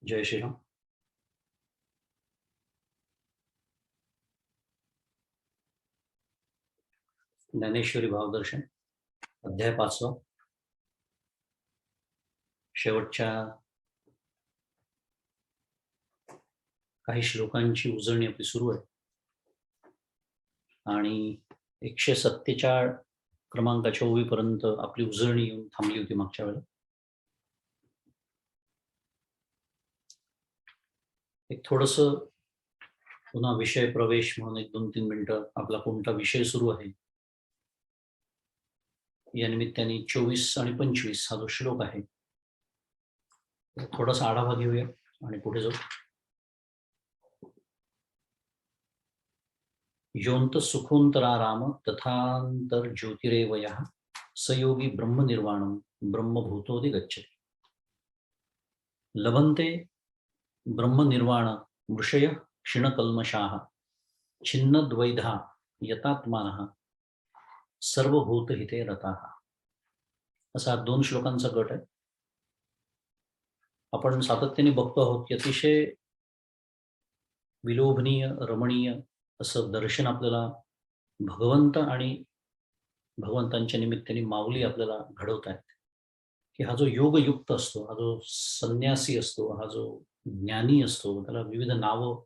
जय श्रीराम. ज्ञानेश्वरी भावदर्शन अध्याय 5. शेवटच्या काही श्लोकांची उजळणी आपली सुरू आहे आणि 147 क्रमांकाच्या ओळीपर्यंत आपली उजळणी येऊन थांबली होती मागच्या वेळेला. एक थोडस पुन्हा विषय प्रवेश म्हणून 1-2-3 मिनिटं आपला कोणता विषय सुरू आहे या निमित्ताने 24 आणि 25 हा जो श्लोक आहे थोडासा आढावा घेऊया आणि पुढे जाऊ. योऽन्तः सुखोऽन्तराराम तथांतर ज्योतिरेवयः सयोगी ब्रह्मनिर्वाणं ब्रह्मभूतोऽधिगच्छति. लभन्ते ब्रह्मनिर्वाण मृषयः क्षीणकल्मषाः छिन्नद्वैधा यतात्मानः सर्वभूतहिते रताः. असा 2 श्लोकांचा गट आहे. आपण सातत्याने बघतो आहोत की अतिशय विलोभनीय रमणीय असं दर्शन आपल्याला भगवंत आणि भगवंतांच्या निमित्ताने माऊली आपल्याला घडवत आहेत की हा जो योगयुक्त असतो, हा जो संन्यासी असतो, हा जो ज्ञानी असतो, त्याला विविध नावं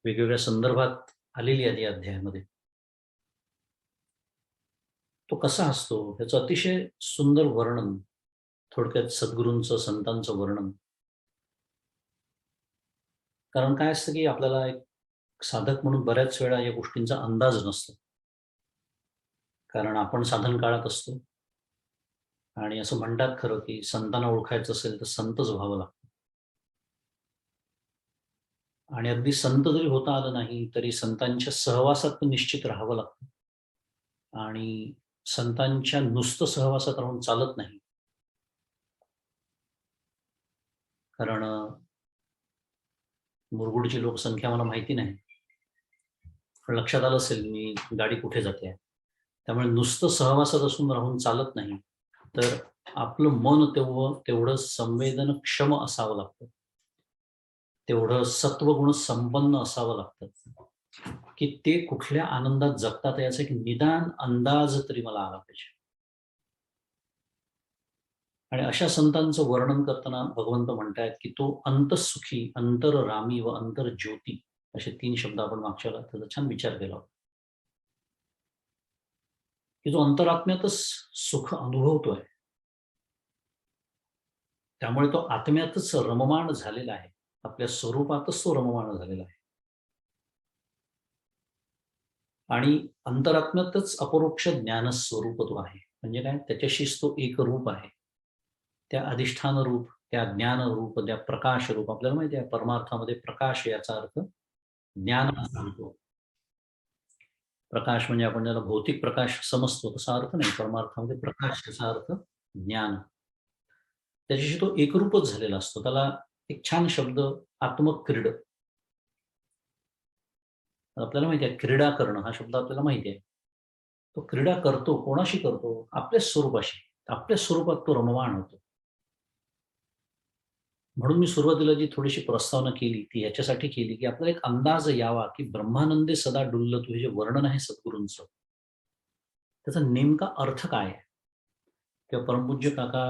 वेगवेगळ्या संदर्भात आलेली आहेत या अध्यायामध्ये. तो कसा असतो ह्याचं अतिशय सुंदर वर्णन, थोडक्यात सद्गुरूंचं संतांचं वर्णन. कारण काय असतं की आपल्याला एक साधक म्हणून बऱ्याच वेळा या गोष्टींचा अंदाज नसतो, कारण आपण साधन काळात असतो आणि असं म्हणतात खरं की संतांना ओळखायचं असेल तर संतच व्हावं लागतं. आणि अगदी संत जरी होता आलं नाही तरी संतांच्या सहवासात निश्चित राहावं लागतं आणि संतांच्या नुसतं सहवासात राहून चालत नाही. कारण मुरगुडची लोकसंख्या मला माहिती नाही, पण लक्षात आलं असेल मी गाडी कुठे जाते. त्यामुळे नुसतं सहवासात असून राहून चालत नाही, तर आपलं मन तेवढं संवेदनक्षम असावं लागतं, तेवढं सत्वगुण संपन्न असावं लागतं की ते कुठल्या आनंदात जगतात याचा एक निदान अंदाज तरी मला आला पाहिजे. आणि अशा संतांचं वर्णन करताना भगवंत म्हणतायत की तो अंतःसुखी, अंतररामी व अंतर्ज्योती असे 3 शब्द आपण मागच्या वेळेला त्याचा छान विचार केला होता की जो अंतरात्म्यातच सुख अनुभवतोय, त्यामुळे तो आत्म्यातच रममाण झालेला आहे, आपल्या स्वरूपातच तो रममाण झालेला आहे आणि अंतरात्म्यातच अपरोक्ष ज्ञान स्वरूप तो आहे. म्हणजे काय, त्याच्याशीच तो एक रूप आहे. त्या अधिष्ठान रूप, त्या ज्ञान रूप, त्या प्रकाश रूप. आपल्याला माहिती आहे परमार्थामध्ये प्रकाश याचा अर्थ ज्ञान सांगतो. प्रकाश म्हणजे आपण ज्याला भौतिक प्रकाश समजतो तसा अर्थ नाही, परमार्थामध्ये प्रकाश याचा अर्थ ज्ञान. त्याच्याशी तो एकरूपच झालेला असतो. त्याला एक छान शब्द आत्मक्रीड. आपल्याला माहिती आहे क्रीडा करणं हा शब्द आपल्याला माहिती आहे. तो क्रीडा करतो, कोणाशी करतो? आपल्या स्वरूपाशी. आपल्या स्वरूपात तो रममाण होतो. म्हणून मी सुरुवातीला जी थोडीशी प्रस्तावना केली ती याच्यासाठी केली की आपल्याला एक अंदाज यावा की ब्रह्मानंदे सदा डुल्लत हे जे वर्णन आहे सद्गुरूंचं, त्याचा नेमका अर्थ काय आहे किंवा परमपूज्य काका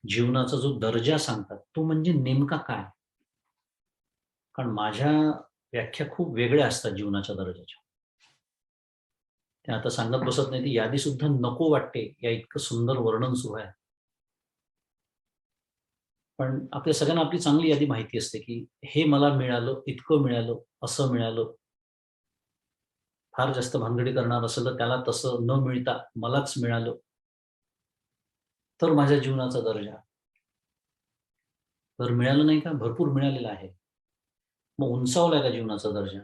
जीवनाचा जो दर्जा सांगतात तो म्हणजे नेमका काय. कारण माझ्या व्याख्या खूप वेगळ्या असतात जीवनाच्या दर्जाच्या. ते आता सांगत बसत नाही, ती यादी सुद्धा नको वाटते या इतकं सुंदर वर्णन सुरू आहे. पण आपल्या सगळ्यांना आपली चांगली यादी माहिती असते की हे मला मिळालं, इतकं मिळालं, असं मिळालं. फार जास्त भानगडी करणार असेल तर त्याला तसं न मिळता मलाच मिळालं तर माझ्या जीवनाचा दर्जा. तर मिळालं नाही का, भरपूर मिळालेला आहे, मग उंचावलाय का जीवनाचा दर्जा.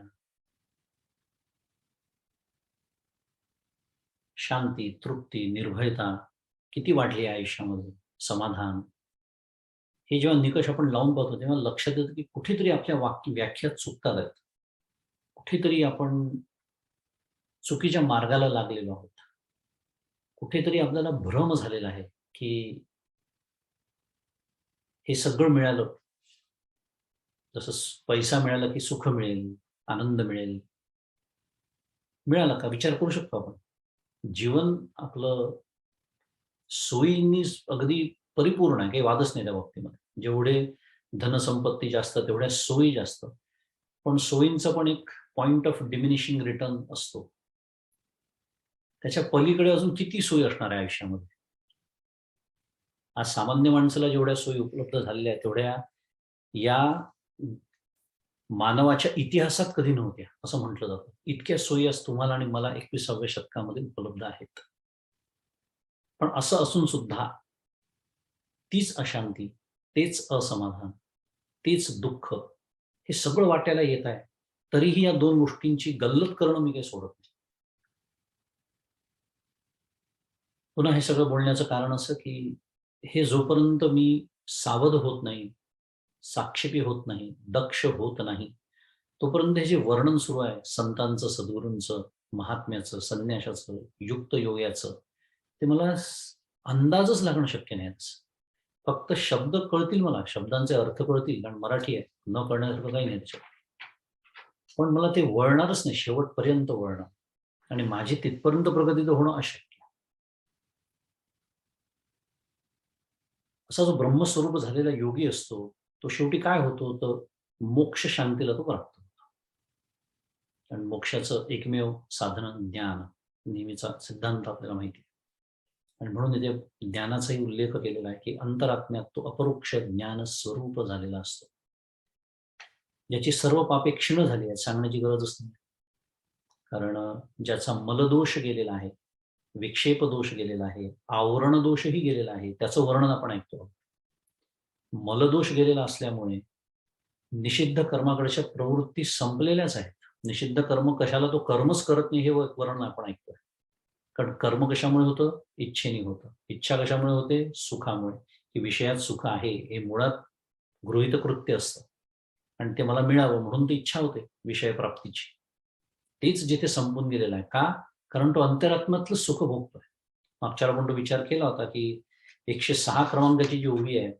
शांती, तृप्ती, निर्भयता किती वाढली आहे आयुष्यामध्ये, समाधान. हे जेव्हा निकष आपण लावून पाहतो तेव्हा लक्षात येतं की कुठेतरी आपल्या व्याख्या चुकतात आहेत, कुठेतरी आपण चुकीच्या मार्गाला लागलेलो आहोत, कुठेतरी आपल्याला भ्रम झालेला आहे की हे सगळं मिळालं जसं पैसा मिळाला की सुख मिळेल, आनंद मिळेल. मिळाला का विचार करू शकतो आपण. जीवन आपलं सोयींनी अगदी परिपूर्ण आहे. काही वादच नाही त्या बाबतीमध्ये. जेवढे धनसंपत्ती जास्त, तेवढ्या सोयी जास्त. पण सोयींचा पण एक पॉइंट ऑफ डिमिनिशिंग रिटर्न असतो. त्याच्या पलीकडे अजून किती सोयी असणार आहे आयुष्यामध्ये? आज सामान्य माणसाला जेवढ्या सोयी उपलब्ध झालेल्या आहेत, तेवढ्या या मानवाच्या इतिहासात कधी नव्हत्या, असं म्हटलं जातं. इतक्या सोयी आज तुम्हाला आणि मला 21व्या शतकामध्ये उपलब्ध आहेत. पण असं असून सुद्धा तीच अशांती, तेच असमाधान, तेच दुःख हे सगळं वाट्याला येत आहे. तरीही या 2 गोष्टींची गल्लत करणं मी काही सोडत नाही. पुन्हा हे सगळं बोलण्याचं कारण असं, की हे जोपर्यंत मी सावध होत नाही, साक्षेपी होत नाही, दक्ष होत नाही, तोपर्यंत हे जे वर्णन सुरू आहे संतांचं, सद्गुरूंचं, महात्म्याचं, संन्याशाचं, युक्त योग्याचं, ते मला अंदाजच लागणं शक्य नाही आज. फक्त शब्द कळतील मला, शब्दांचे अर्थ कळतील, कारण मराठी आहे, न कळण्यासारखं काही नाही त्याच्यात. पण मला ते वळणारच नाही, शेवटपर्यंत वळणार आणि माझी तिथपर्यंत प्रगती तर होणं अशक्य. असा जो ब्रह्मस्वरूप झालेला योगी असतो, तो शेवटी काय होतो, तर मोक्ष शांतीला तो प्राप्त होतो. कारण मोक्षाचं एकमेव साधन ज्ञान, नेहमीचा सिद्धांत आपल्याला माहिती आहे. आणि म्हणून इथे ज्ञानाचाही उल्लेख केलेला आहे, की अंतरात्म्यात तो अपरोक्ष ज्ञान स्वरूप झालेला असतो. ज्याची सर्व पापे क्षीण झाली आहेत, सांगण्याची गरजच नाही. कारण ज्याचा मलदोष गेलेला आहे, विक्षेप दोष गेलेला आहे, आवरण दोषही गेलेला आहे, त्याचं वर्णन आपण ऐकतो. मलदोष गेलेला असल्यामुळे निषिद्ध कर्माकडच्या प्रवृत्ती संपलेल्याच आहेत. निषिद्ध कर्म कशाला तो कर्मच करत नाही, हे वर्णन आपण ऐकतोय. कारण कर्म कशामुळे होतं? इच्छेने होतं. इच्छा कशामुळे होते? सुखामुळे. की विषयात सुख आहे हे मुळात गृहीत कृत्य असतं आणि ते मला मिळावं म्हणून ती इच्छा होते विषयप्राप्तीची. तेच जिथे संपून गेलेलं आहे. का? कारण तो अंतरात्म्यातलं सुख भोगतोय. मागच्या आपण तो विचार केला होता, की 106 क्रमांकाची जी ओवी आहे,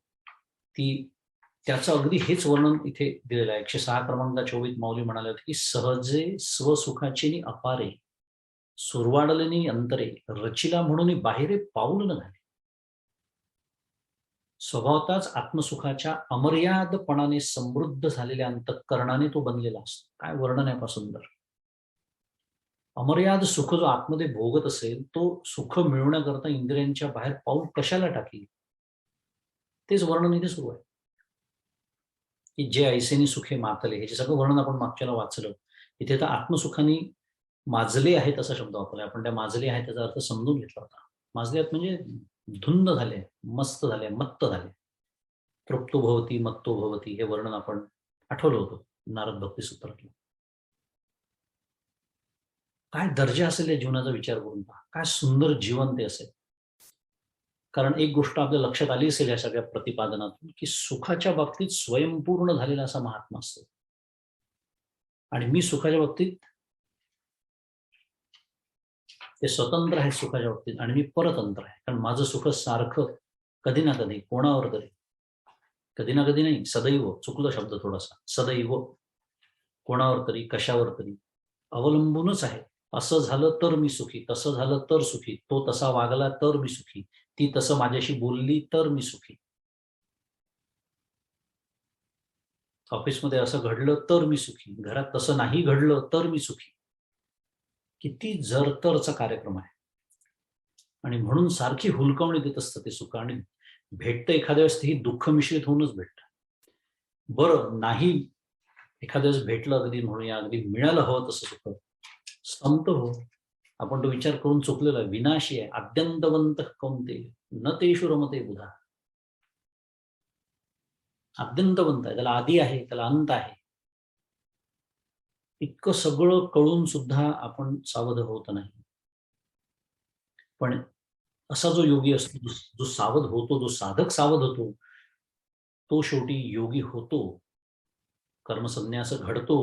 ती त्याचं अगदी हेच वर्णन इथे दिलेलं आहे. 106 क्रमांकाच्या ओवीत माऊली म्हणाले होते, की सहजे स्वसुखाचे नि अपारे, सुरवाडलेनी अंतरे, रचिला म्हणून बाहेरे पाऊल न घाले. स्वभावताच आत्मसुखाच्या अमर्यादपणाने समृद्ध झालेल्या अंतःकरणाने तो बनलेला असतो. काय वर्णन आहे सुंदर. अमर्याद सुख जो आतमध्ये भोगत असेल, तो सुख मिळवण्याकरता इंद्रियांच्या बाहेर पाऊल कशाला टाकेल? तेच वर्णन इथे सुरू आहे. की जे ऐसेनी सुखे मातले, हे जे सगळं वर्णन आपण मागच्याला वाचलं. इथे तर आत्मसुखाने माजले आहेत असा शब्द वापरला. आपण त्या माजले आहेत त्याचा अर्थ समजून घेतला होता. माजले आहेत म्हणजे धुंद झाले, मस्त झाले, मत्त झाले. तृप्तो भवती, मत्तो भवती हे वर्णन आपण आठवलं होतं नारद भक्ती सूत्रातलं. काय दर्जा असेल या जीवनाचा विचार करून पहा. काय सुंदर जीवन ते असेल. कारण एक गोष्ट आपल्या लक्षात आली असेल या सगळ्या प्रतिपादनातून, की सुखाच्या बाबतीत स्वयंपूर्ण झालेला असा महात्मा असतो. आणि मी सुखाच्या बाबतीत ते स्वतंत्र आहे सुखाच्या बाबतीत आणि मी परतंत्र आहे. कारण माझं सुख सारखं कधी ना कधी, कोणावर तरी, कधी ना कधी नाही, सदैव, चुकलं शब्द थोडासा, सदैव कोणावर तरी, कशावर तरी अवलंबूनच आहे. असं झालं तर मी सुखी, तसं झालं तर सुखी, तो तसा वागला तर मी सुखी, ती तसं माझ्याशी बोलली तर मी सुखी, ऑफिसमध्ये असं घडलं तर मी सुखी, घरात तसं नाही घडलं तर मी सुखी. किती जरतरचा कार्यक्रम आहे. आणि म्हणून सारखी हुलकावणी देत असतं ते सुख आणि भेटतं एखाद्या वेळेस ही दुःख मिश्रित होऊनच भेटतं. बरं नाही एखाद्या वेळेस भेटलं अगदी म्हणूया, अगदी मिळालं हवं तसं सुख, संत हो. आपण तो विचार करून चुकलेला आहे. विनाशी आहे. आद्यंतवंत कोणते न तेषु रमते बुधा. आद्यंतवंत आहे, त्याला आदी आहे, त्याला अंत आहे. इतकं सगळं कळून सुद्धा आपण सावध होत नाही. पण असा जो योगी असतो, जो सावध होतो, जो साधक सावध होतो, तो शेवटी योगी होतो. कर्मसन्यास घडतो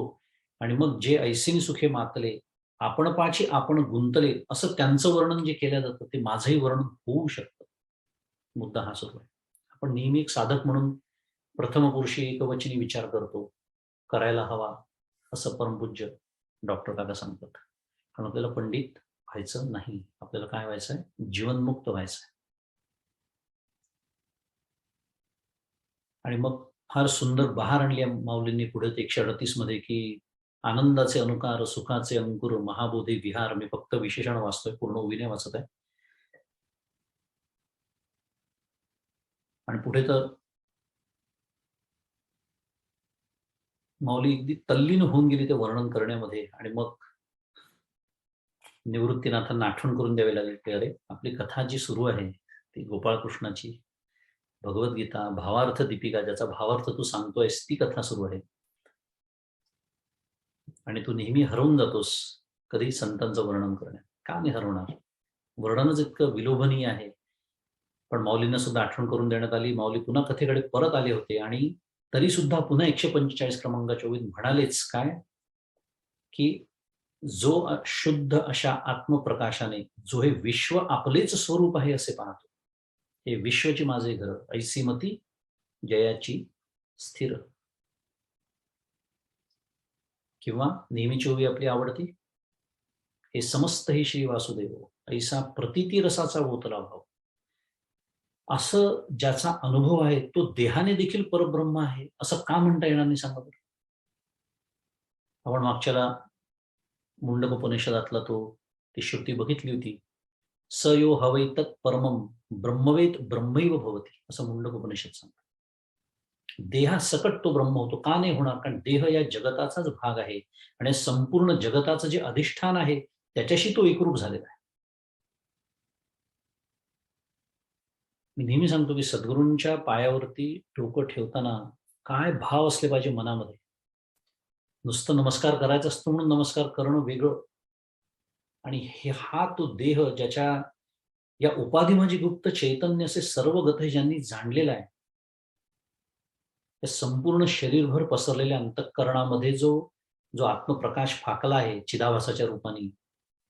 आणि मग जे ऐसिनी सुखे मातले, आपण पाची आपण गुंतले, असं त्यांचं वर्णन जे केलं जातं ते माझंही वर्णन होऊ शकतं. मुद्दा हा सुरू आहे. आपण नेहमी एक साधक म्हणून प्रथम पुरुषी एकवचनी विचार करतो. करायला हवा असं परमपूज्य डॉक्टर काका सांगतात. कारण आपल्याला पंडित व्हायचं नाही, आपल्याला काय व्हायचं आहे, जीवनमुक्त व्हायचं आहे. आणि मग फार सुंदर बहार आणली माऊलींनी पुढे 138 मध्ये की आनंदाचे अनुकार, सुखाचे अंकुर, महाबोधी विहार. मी फक्त विशेषण वाचतोय, पूर्ण ओवी वाचत आहे. आणि पुढे तर माऊली अगदी तल्लीन होऊन गेली ते वर्णन करण्यामध्ये. आणि मग निवृत्तीनाथांना आठवण करून द्यावी लागेल की अरे, आपली कथा जी सुरू आहे ती गोपाळकृष्णाची भगवद्गीता भावार्थ दीपिका, ज्याचा भावार्थ तू सांगतोयस, ती कथा सुरू आहे. आणि तू नेहमी हरवून जातोस कधी संतांचं वर्णन करण्यात. का नाही हरवणार? वर्णनच इतकं विलोभनीय आहे. पण माऊलींना सुद्धा आठवण करून देण्यात आली. माऊली पुन्हा कथेकडे परत आले होते आणि तरी सुद्धा पुन्हा 145 क्रमांकाच्या ओळीत म्हणालेच काय, की जो शुद्ध अशा आत्मप्रकाशाने जो हे विश्व आपलेच स्वरूप आहे असे पाहतो, हे विश्वची माझे घर, ऐसी मती जयाची स्थिर. किंवा नेहमीची ओवी आपली आवडती, हे समस्त ही श्री वासुदेव, ऐसा प्रतिती रसाचा ओतला भाव. असं ज्याचा अनुभव आहे तो देहाने देखील परब्रह्म आहे असं का म्हणता येणार नाही, सांगा बरं. आपण मागच्याला मुंडकोपनिषदातला ती श्रुती बघितली होती. स यो हवै तत् परमम ब्रह्मवेद ब्रह्मैव भवती, असं मुंडकोपनिषद सांगतं. देहासकट तो ब्रह्म होतो. का नाही होणार? कारण देह या जगताचाच भाग आहे आणि संपूर्ण जगताचं जे अधिष्ठान आहे त्याच्याशी तो एकरूप झालेला आहे. मी नेहमी सांगतो की सद्गुरूंच्या पायावरती डोकं ठेवताना काय भाव असले पाहिजे मनामध्ये. नुसतं नमस्कार करायचा असतो म्हणून नमस्कार करणं वेगळं, आणि हा तो देह ज्याच्या या उपाधी म्हणजे गुप्त चैतन्य असे सर्व गत ज्यांनी जाणलेला आहे, त्या संपूर्ण शरीरभर पसरलेल्या अंतःकरणामध्ये जो आत्मप्रकाश फाकला आहे चिदाभासाच्या रूपाने,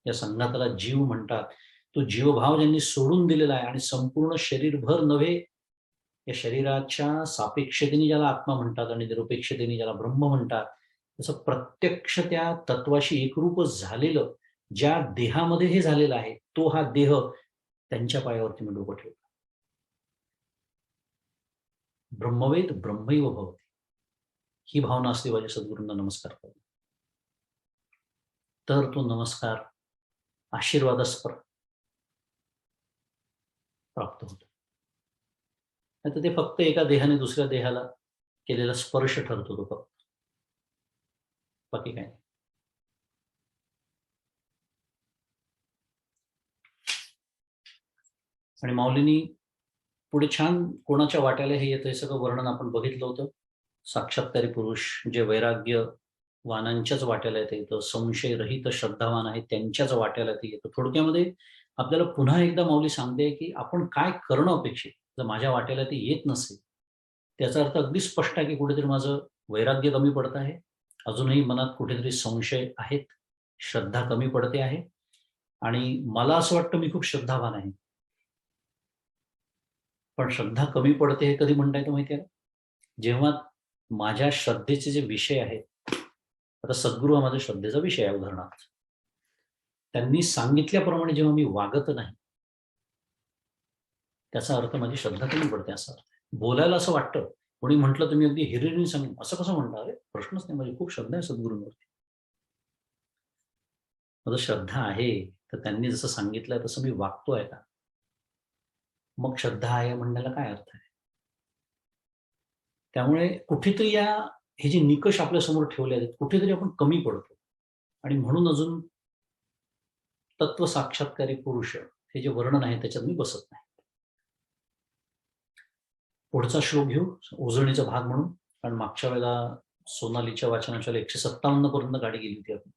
या संघाताला जीव म्हणतात, तो जीवभाव ज्यांनी सोडून दिलेला आहे आणि संपूर्ण शरीरभर नव्हे, या शरीराच्या सापेक्षतेने ज्याला आत्मा म्हणतात आणि निरपेक्षतेने ज्याला ब्रह्म म्हणतात, तसं प्रत्यक्ष त्या तत्वाशी एकरूप झालेलं ज्या देहामध्ये हे झालेलं आहे, तो हा देह, त्यांच्या पायावरती मी डोकं ठेवतो. ब्रह्मवेद ब्रह्मैव भवती, ही भावना असली पाहिजे सद्गुरूंना नमस्कार करून. तर तो नमस्कार आशीर्वादास्पद प्राप्त होतो. नाहीतर ते फक्त एका देहाने दुसऱ्या देहाला केलेला स्पर्श ठरतो तो फक्त, बाकी काय. आणि माऊलींनी पुढे छान कोणाच्या वाट्याला हे येतं हे सगळं वर्णन आपण बघितलं होतं. साक्षात्कारी पुरुष जे वैराग्य वानांच्याच वाट्याला येतं, संशय रहित श्रद्धावान आहे त्यांच्याच वाट्याला ते येतं. थोडक्यामध्ये आपल्याला पुन्हा एकदा माऊली सांगते की आपण काय करणं अपेक्षित. जर माझ्या वाट्याला ते येत नसेल, त्याचा अर्थ अगदी स्पष्ट आहे की कुठेतरी माझं वैराग्य कमी पडत आहे, अजूनही मनात कुठेतरी संशय आहेत, श्रद्धा कमी पडते आहे, आणि मला असं वाटतं मी खूप श्रद्धावान आहे. पण श्रद्धा कमी पडते हे कधी म्हणता येतं माहिती आहे? जेव्हा माझ्या श्रद्धेचे जे विषय आहेत, आता सद्गुरू हा माझ्या श्रद्धेचा विषय आहे उदाहरणार्थ, त्यांनी सांगितल्याप्रमाणे जेव्हा मी वागत नाही, त्याचा अर्थ माझी श्रद्धा कमी पडते असा अर्थ. बोलायला असं वाटतं, कोणी म्हटलं तुम्ही अगदी हिरिरीने सांगेन, असं कसं म्हणता? अरे प्रश्नच नाही, माझी खूप श्रद्धा आहे सद्गुरूंवरती. माझं श्रद्धा आहे तर त्यांनी जसं सांगितलंय तसं मी वागतोय का? मग श्रद्धा आहे म्हणण्याला काय अर्थ आहे? त्यामुळे कुठेतरी हे जे निकष आपल्या समोर ठेवले आहेत कुठेतरी आपण कमी पडतो, आणि म्हणून अजून तत्व साक्षात्कारी पुरुष हे जे वर्णन आहे त्याच्यात मी बसत नाही. पुढचा श्लोक घेऊ उजळणीचा भाग म्हणून, कारण मागच्या वेळेला सोनालीच्या वाचनाच्या 157 पर्यंत गाडी गेली होती आपण,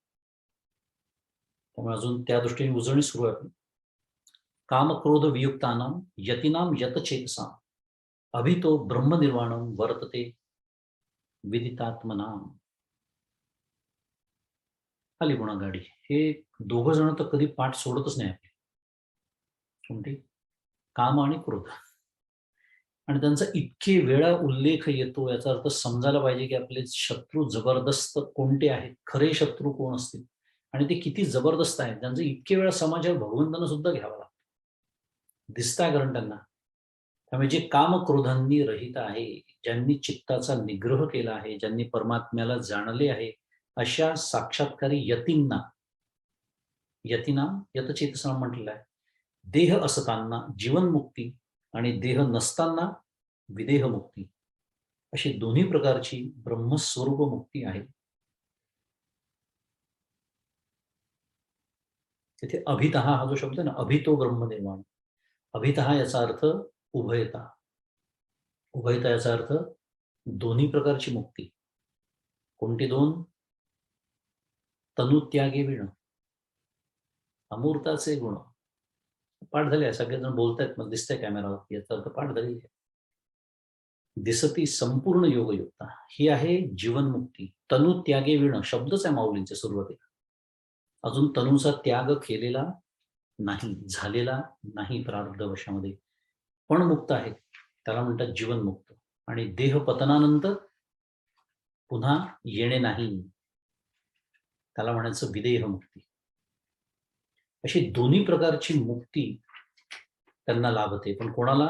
त्यामुळे अजून त्या दृष्टीने उजळणी सुरू आहे. काम क्रोध वियुक्तानाम यतीनाम यतचेतसा अभितो ब्रह्मनिर्वाणम वर्तते विदितात्मनाम. आली पुन्हा गाडी. हे दोघं जण तर कधी पाठ सोडतच नाही आपले. कोणती? काम आणि क्रोध. आणि त्यांचा इतके वेळा उल्लेख येतो, याचा अर्थ समजायला पाहिजे की आपले शत्रू जबरदस्त कोणते आहेत, खरे शत्रू कोण असतील आणि ते किती जबरदस्त आहेत, त्यांचं इतके वेळा समाचार भगवंतांना सुद्धा घ्यावा लागतो, दिसताय कारण त्यांना. त्यामुळे जे कामक्रोधांनी रहित आहे, ज्यांनी चित्ताचा निग्रह केला आहे, ज्यांनी परमात्म्याला जाणले आहे, अशा साक्षात्कारी यतींना, यतीना यतचेतसाना म्हटलेलं आहे, देह असताना जीवनमुक्ती आणि देह नसताना विदेह मुक्ती, अशी दोन्ही प्रकारची ब्रह्मस्वरूप मुक्ती आहे. तिथे अभितः हा जो शब्द आहे ना, अभितो ब्रह्म निर्माण, अभितः याचा अर्थ उभयता, उभयता याचा अर्थ दोन्ही प्रकारची मुक्ती. कोणती दोन? तनुत्यागे विण, अमूर्ताचे गुण. पाठ झाले, सगळेजण बोलतायत, मग दिसतंय कॅमेरावर, याचा अर्थ पाठ झालेली आहे. दिसती संपूर्ण योगयुक्ता ही आहे जीवनमुक्ती. तनु त्यागे विण शब्दच आहे माऊलींच्या सुरुवातीला. अजून तनुचा त्याग केलेला नाही, झालेला नाही प्रारब्धवशामध्ये, पण मुक्त आहे, त्याला म्हणतात जीवनमुक्त. आणि देह पतनानंतर पुन्हा येणे नाही, त्याला म्हणायचं विदेह मुक्ती. अशी दोन्ही प्रकारची मुक्ती त्यांना लाभते. पण कोणाला?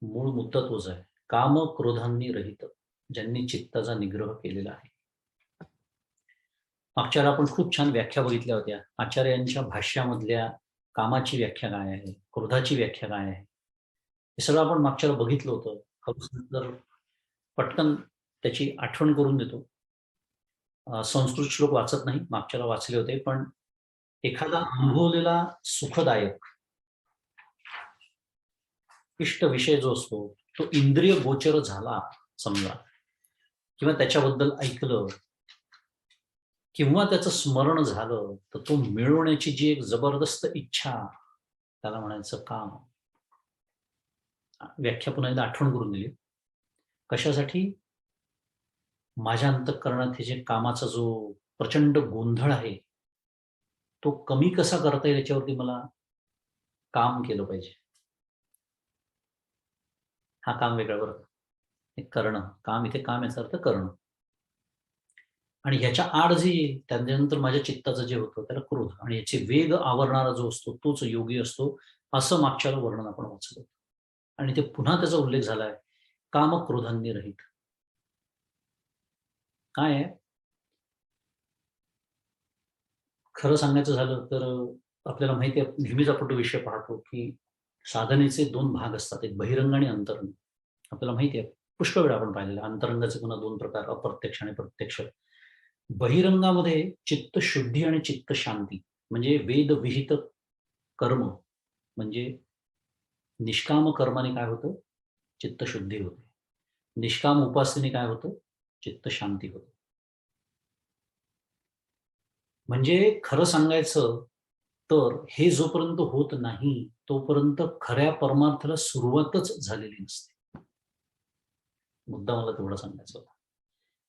मूळ मुद्दा तोच आहे, काम क्रोधांनी रहित, ज्यांनी चित्ताचा निग्रह केलेला आहे. मागच्या आपण खूप छान व्याख्या बघितल्या होत्या. आचार्यांच्या भाष्यामधल्या कामाची व्याख्या काय आहे, क्रोधाची व्याख्या काय आहे, हे सगळं आपण मागच्या बघितलं होतं. तर पटकन त्याची आठवण करून देतो. संस्कृत श्लोक वाचत नाही, मागच्याला वाचले होते. पण एखादा अनुभवलेला सुखदायक इष्ट विषय जो असतो, तो इंद्रिय गोचर झाला समजा, किंवा त्याच्याबद्दल ऐकलं, किंवा त्याचं स्मरण झालं, तर तो मिळवण्याची जी एक जबरदस्त इच्छा, त्याला म्हणायचं काम. व्याख्या पुन्हा एकदा आठवण करून दिली. कशासाठी? माझ्या अंतःकरणात हे जे कामाचा जो प्रचंड गोंधळ आहे, तो कमी कसा करता येईल याच्यावरती मला काम केलं पाहिजे. हा काम वेगळा बरं, हे करणं. काम इथे काम याचा अर्थ करणं. आणि ह्याच्या आड जे येईल त्यानंतर माझ्या चित्ताचं जे होतं त्याला क्रोध, आणि याचे वेग आवरणारा जो असतो तोच योगी असतो, असं मागच्या वर्णन आपण वाचलं. आणि ते पुन्हा त्याचा उल्लेख झालाय, काम क्रोधांनी रहित. काय आहे? खरं सांगायचं झालं तर आपल्याला माहिती आहे, नेहमीच आपण तो विषय पाहतो की साधनेचे दोन भाग असतात, एक बहिरंग आणि अंतरंग. आपल्याला माहिती आहे, पुष्कळ वेळा आपण पाहिलेलं, अंतरंगाचे पुन्हा दोन प्रकार, अप्रत्यक्ष आणि प्रत्यक्ष. बहिरंगामध्ये चित्त शुद्धी आणि चित्त शांती, म्हणजे वेद विहित कर्म, म्हणजे निष्काम कर्माने काय होतं? चित्त शुद्धी होते. निष्काम उपासनेने काय होतं? चित्त शांती होते. म्हणजे खरं सांगायचं तर हे जोपर्यंत होत नाही तोपर्यंत खऱ्या परमार्थाला सुरुवातच झालेली नसते. मुद्दा मला तेवढा सांगायचा होता.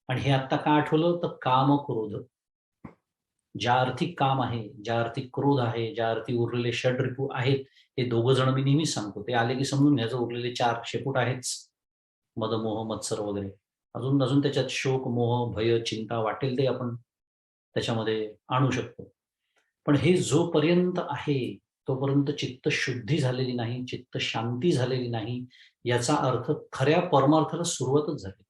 आणि हे आत्ता का आठवलं तर काम क्रोध, ज्या अर्थी काम आहे, ज्या अर्थी क्रोध आहे, ज्या अर्थी उरलेले षड्रिपू आहेत, हे दोघं जण मी नेहमीच सांगतो, ते आले की समजून घ्यायचं उरलेले 4 शेपूट आहेच, मदमोह मत्सर वगैरे. अजून अजून त्याच्यात शोक मोह भय चिंता वाटेल ते आपण त्याच्यामध्ये आणू शकतो. पण हे जोपर्यंत आहे तोपर्यंत चित्त शुद्धी झालेली नाही, चित्त शांती झालेली नाही, याचा अर्थ खऱ्या परमार्थाला सुरुवातच झाली.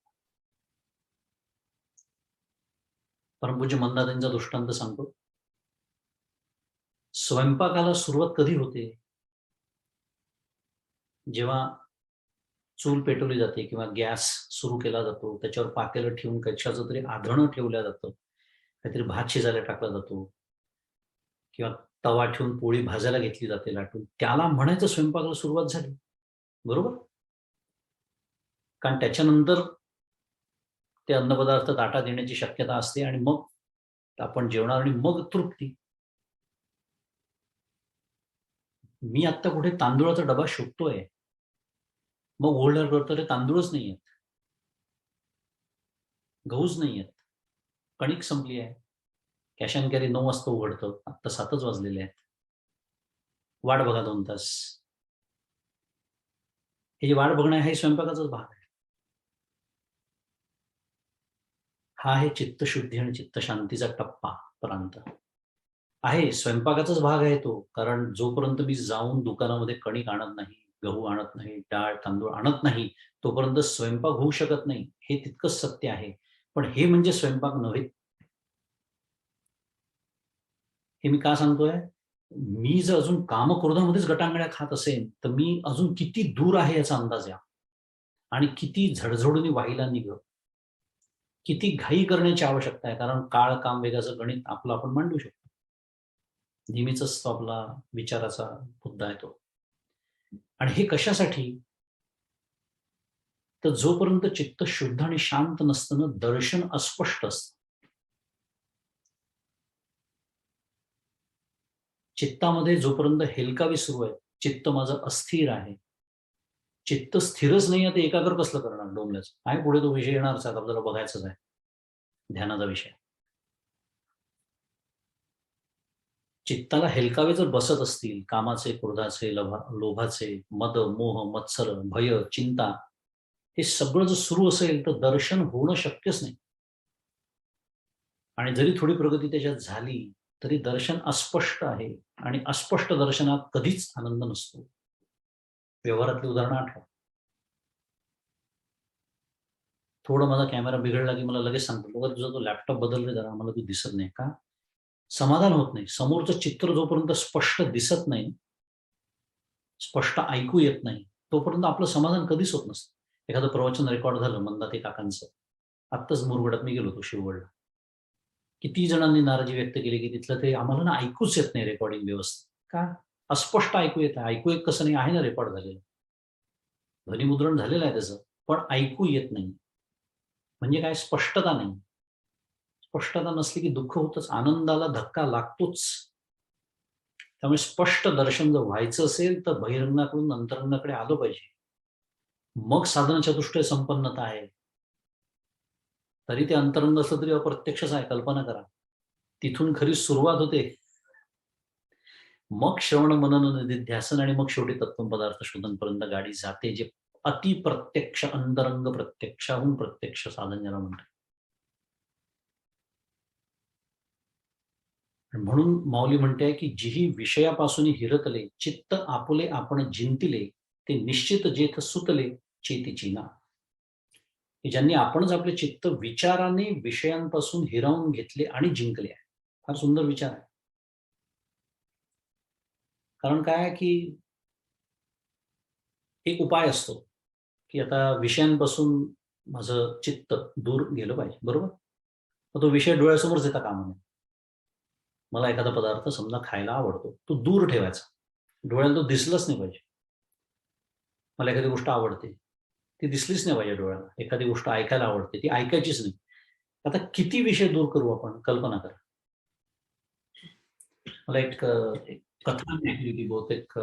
परमपूज्य मंदातांचा दृष्टांत सांगतो. स्वयंपाकाला सुरुवात कधी होते? जेव्हा चूल पेटवली जाते किंवा गॅस सुरू केला जातो, त्याच्यावर पातेलं ठेवून कशाचं तरी आधणं ठेवलं जातं, काहीतरी भात शिजायला टाकला जातो, किंवा तवा ठेवून पोळी भाजायला घेतली जाते लाटून, त्याला म्हणायचं स्वयंपाकाला सुरुवात झाली. बरोबर? कारण त्याच्यानंतर ते अन्नपदार्थ ताटात येण्याची शक्यता असते आणि मग आपण जेवणार आणि मग तृप्ती. मी आत्ता कुठे तांदूळाचा डबा शोधतोय, मग ओल्डर करतो, रे तांदूळच नाही आहेत, गहूच नाही आहेत, कणिक संपली आहे. कॅश अँड कॅरी 9 वाजता उघडतं, आत्ता 7च वाजलेले आहेत, वाट बघा 2 तास. हे जे वाट बघणं आहे स्वयंपाकाचाच भाग आहे. हा आहे चित्तशुद्धी आणि चित्तशांतीचा टप्पा, प्रांत आहे. स्वयंपाकाचाच भाग आहे तो. कारण जोपर्यंत मी जाऊन दुकानामध्ये कणिक आणत नाही, गहू आणत नाही, डाळ तांदूळ आणत नाही, तोपर्यंत स्वयंपाक होऊ शकत नाही. हे तितकंच सत्य आहे. पण हे म्हणजे स्वयंपाक नव्हे. हे मी का सांगतोय? मी जर अजून कामक्रोधामध्येच गटांगळ्या खात असेन, तर मी अजून किती दूर आहे याचा अंदाज या. आणि किती झडझडून व्हायला निघ. किती घाई करण्याची आवश्यकता आहे. कारण काळ, काम, वेगाचं गणित आपलं आपण मांडू शकतो. नेहमीच तो आपला विचाराचा मुद्दा आहे तो. आणि हे कशासाठी? तर जोपर्यंत चित्त शुद्ध आणि शांत नसतं ना, दर्शन अस्पष्ट असतं. चित्तामध्ये जोपर्यंत हेलकावी सुरू आहे, चित्त माझं अस्थिर आहे, चित्त स्थिरच नाही आहे, ते एकाग्र कसलं करणार डोंबल्याचं? आहे पुढे तो विषय येणारच आहे, आपल्याला बघायचंच आहे, ध्यानाचा विषय. चित्ताला हेलकावे जर बसत असतील कामाचे, क्रोधाचे, लोभाचे, मद, मोह, मत्सर, भय, चिंता, हे सगळं जर सुरू असेल तर दर्शन होणं शक्यच नाही. आणि जरी थोडी प्रगती त्याच्यात झाली तरी दर्शन अस्पष्ट आहे. आणि अस्पष्ट दर्शनात कधीच आनंद नसतो. व्यवहारातली उदाहरणं आठवा. थोडं माझा कॅमेरा बिघडला की मला लगेच सांगतो, "बघा तुझा तो लॅपटॉप बदल रे जरा, मला तू दिसत नाही." का? समाधान होत नाही. समोरचं चित्र जोपर्यंत स्पष्ट दिसत नाही, स्पष्ट ऐकू येत नाही, तोपर्यंत आपलं समाधान कधीच होत नसतं. एखादं प्रवचन रेकॉर्ड झालं मंदाते काकांचं. आत्ताच मुरगुड्यात मी गेलो होतो, शिवगडला. किती जणांनी नाराजी व्यक्त केली की तिथलं ते आम्हाला ना ऐकूच येत नाही रेकॉर्डिंग व्यवस्थित. का? अस्पष्ट ऐकू येत आहे. ऐकू येत कसं नाही, आहे ना रेकॉर्ड झालेलं. ध्वनिमुद्रण झालेलं आहे त्याचं, पण ऐकू येत नाही. म्हणजे काय? स्पष्टता नाही. स्पष्टता नसली की दुःख होतच, आनंदाला धक्का लागतोच. त्यामुळे स्पष्ट दर्शन जर व्हायचं असेल तर बहिरंगाकडून अंतरंगाकडे आलं पाहिजे. मग साधन चतुष्टय संपन्नता आहे. तरी ते अंतरंग असलं तरी अप्रत्यक्षच आहे, कल्पना करा. तिथून खरी सुरुवात होते. मग श्रवण, मनन, निधिध्यासन आणि मग शेवटी तत्वपदार्थ शोधनपर्यंत गाडी जाते, जे अतिप्रत्यक्ष, अंतरंग प्रत्यक्षाहून प्रत्यक्ष साधन ज्याला म्हणतात. म्हणून माऊली म्हणते की जिही विषयापासून हिरतले, चित्त आपुले आपण जिंतिले, ते निश्चित जेथ सुतले चेतीची ना. ज्यांनी आपणच आपले चित्त विचाराने विषयांपासून हिरावून घेतले आणि जिंकले आहे. फार सुंदर विचार आहे. कारण काय आहे की एक उपाय असतो की आता विषयांपासून माझं चित्त दूर गेलं पाहिजे, बरोबर? मग तो विषय डोळ्यासमोरच येता कामा नये. मला एखादा पदार्थ समजा खायला आवडतो, तो दूर ठेवायचा, डोळ्याला तो दिसलाच नाही पाहिजे. मला एखादी गोष्ट आवडते, ती दिसलीच नाही पाहिजे डोळ्याला. एखादी गोष्ट ऐकायला आवडते, ती ऐकायचीच नाही. आता किती विषय दूर करू आपण, कल्पना करा. मला एक कथा ऐकली होती, बहुतेक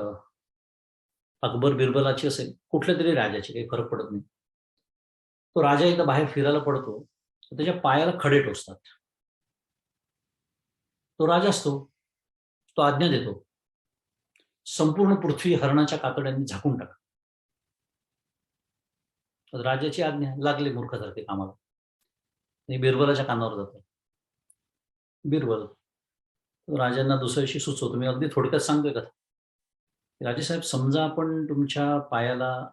अकबर बिरबलाची असेल, कुठल्या तरी राजाची, काही फरक पडत नाही. तो राजा एकदा बाहेर फिरायला पडतो, तर त्याच्या पायाला खडे टोचतात. तो राजा असतो, तो आज्ञा देतो, संपूर्ण पृथ्वी हरणाच्या कातड्यांनी झाकून टाका. राजाची आज्ञा, लागले मूर्खासारखे कामाला. आणि बिरबलाच्या कानावर जातो. बिरबल राजांना दुसऱ्या दिवशी सुचवतो, मी अगदी थोडक्यात सांगतोय कथा. राजेसाहेब, समजा आपण तुमच्या पायाला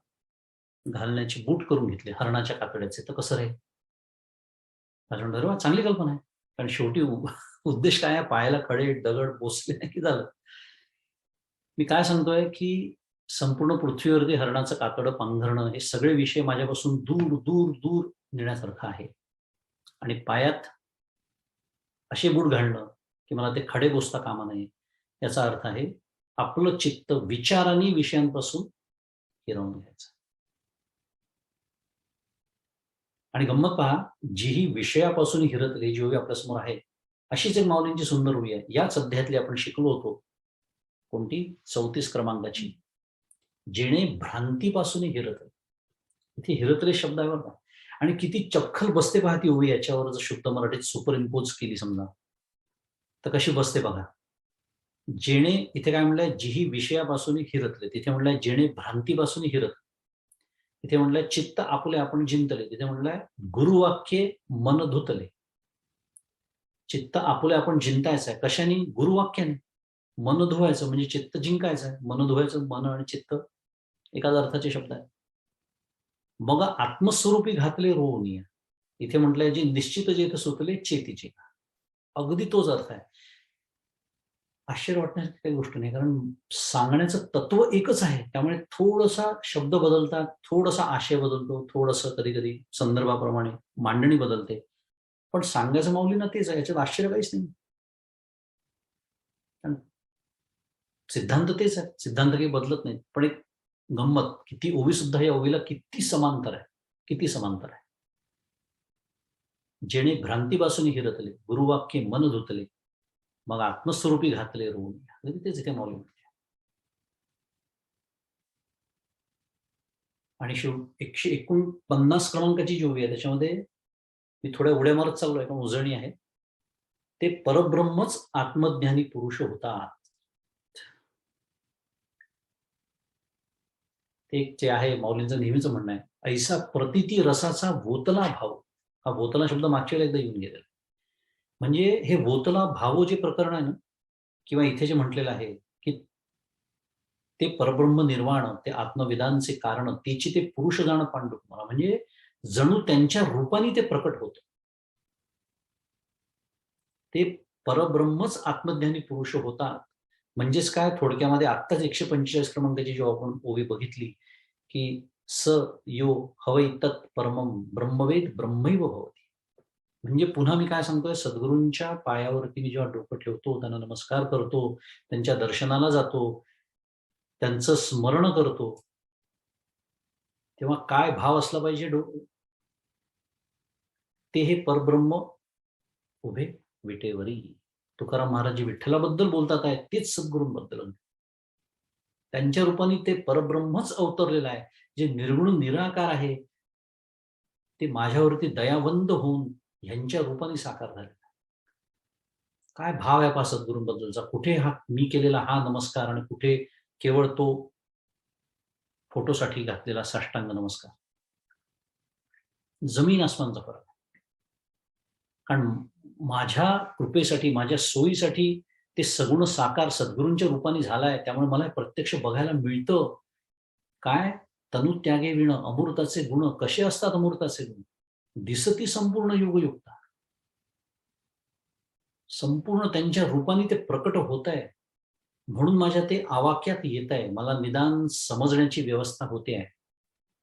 घालण्याचे बूट करून घेतले हरणाच्या कातड्याचे, तर कसं राहील? राजा म्हणतो, अरे वा, चांगली कल्पना आहे. कारण शेवटी उद्देश काय आहे? पायाला खडे दगड बोचले नाही की झालं. मी काय सांगतोय की संपूर्ण पृथ्वीवरती हरणाचं कातडं पांघरणं, हे सगळे विषय माझ्यापासून दूर दूर दूर नेण्यासारखं आहे. आणि पायात असे बूट घालणं की मला ते खडे बोचता कामा नये. याचा अर्थ आहे आपलं चित्त विचारांनी विषयांपासून हिरावून घ्यायचं. आणि गंमत पहा, जीही विषयापासून हिरतली, जी ओवी आपल्यासमोर आहे, अशीच एक माऊलींची सुंदर ओवी आहे. याच अध्यायातली आपण शिकलो होतो. कोणती? 34 क्रमांकाची. जेणे भ्रांतीपासून हिरतले. इथे हिरतले शब्द आहे बरं का. आणि किती चपखल बसते पहा ती ओवी, याच्यावर जर शुद्ध मराठीत सुपर इम्पोज केली समजा, तर कशी बसते बघा. जेणे, इथे काय म्हणलंय? जीही विषयापासून हिरतले. तिथे म्हणलंय जेणे भ्रांतीपासून हिरत. इथे म्हणलंय चित्त आपुले आपण जिंतले, तिथे म्हणलंय गुरुवाक्ये मन धुतले. चित्त आपुले आपण जिंकायचं आहे कशाने? गुरुवाक्याने. मन धुवायचं म्हणजे चित्त जिंकायचं आहे. मन धुवायचं, मन आणि चित्त एकाच अर्थाचे शब्द आहे. मग आत्मस्वरूपी घातले रोवनिया, इथे म्हटलंय जे निश्चित जे सुतले चेतीचे, अगदी तोच अर्थ आहे. आश्चर्य वाटण्याची काही गोष्ट नाही, कारण सांगण्याचं तत्व एकच आहे. त्यामुळे थोडासा शब्द बदलतात, थोडासा आशय बदलतो, थोडंसं कधी कधी संदर्भाप्रमाणे मांडणी बदलते, पण सांगायचं माऊलींना तेच आहे. याच्यात आश्चर्य काहीच नाही. सिद्धांत तेच आहे, सिद्धांत काही बदलत नाही. पण एक गंमत, किती ओवी सुद्धा या ओवीला किती समांतर आहे, किती समांतर आहे. जेणे भ्रांतीपासून हिरतले, गुरुवाक्य मन धुतले, मग आत्मस्वरूपी घातले रोवून. तेच इथे मौल्य म्हणते. आणि 149 क्रमांकाची जी ओवी आहे त्याच्यामध्ये मी थोड्या उड्या मारत चाललोय, पण उजळणी आहे. ते परब्रह्मच आत्मज्ञानी पुरुष होतात. ते जे आहे मौलींचं नेहमीच म्हणणं आहे, ऐसा प्रतिती रसाचा वोतला भाव. हा वोतला शब्द मागच्या वेळेला एकदा येऊन गेलेला. म्हणजे हे वोतला भाव जे प्रकरण आहे ना, किंवा इथे जे म्हटलेलं आहे की ते परब्रह्म निर्वाण, ते आत्मविदांचे कारण, त्याची ते पुरुष जाणं पांडुक मला, म्हणजे जणू त्यांच्या रूपाने ते प्रकट होत. ते परब्रह्मच आत्मज्ञानी पुरुष होतात. म्हणजेच काय, थोडक्यामध्ये आत्ताच 145 क्रमांकाची जेव्हा आपण ओवी बघितली की स यो हवै तत् परमं ब्रह्मवेद ब्रह्मैव भवती. म्हणजे पुन्हा मी काय सांगतोय, सद्गुरूंच्या पायावरती मी जेव्हा डोकं ठेवतो, त्यांना नमस्कार करतो, त्यांच्या दर्शनाला जातो, त्यांचं स्मरण करतो, तेव्हा काय भाव असला पाहिजे? ते हे परब्रह्म उभे विटेवरी. तुकाराम महाराज जी विठ्ठलाबद्दल बोलतात आहेत तेच सद्गुरूंबद्दल. त्यांच्या रूपाने ते परब्रह्मच अवतरलेलं आहे, जे निर्गुण निराकार आहे, ते माझ्यावरती दयावंद होऊन ह्यांच्या रूपाने साकार झाले. काय भाव आहे पा सद्गुरूंबद्दलचा. कुठे हा मी केलेला हा नमस्कार आणि कुठे केवळ तो फोटोसाठी घातलेला साष्टांग नमस्कार. जमीन आसमानचा फरक. कारण माझ्या कृपेसाठी, माझ्या सोयीसाठी ते सगुण साकार सद्गुरूंच्या रूपाने झालाय. त्यामुळे मला प्रत्यक्ष बघायला मिळतं. काय तनु त्यागे विण अमृताचे गुण. कसे असतात अमृताचे गुण? दिसती संपूर्ण युगयुक्ता. संपूर्ण त्यांच्या रूपाने ते प्रकट होत आहे, म्हणून माझ्या ते आवाक्यात येत आहे. मला निदान समजण्याची व्यवस्था होते आहे.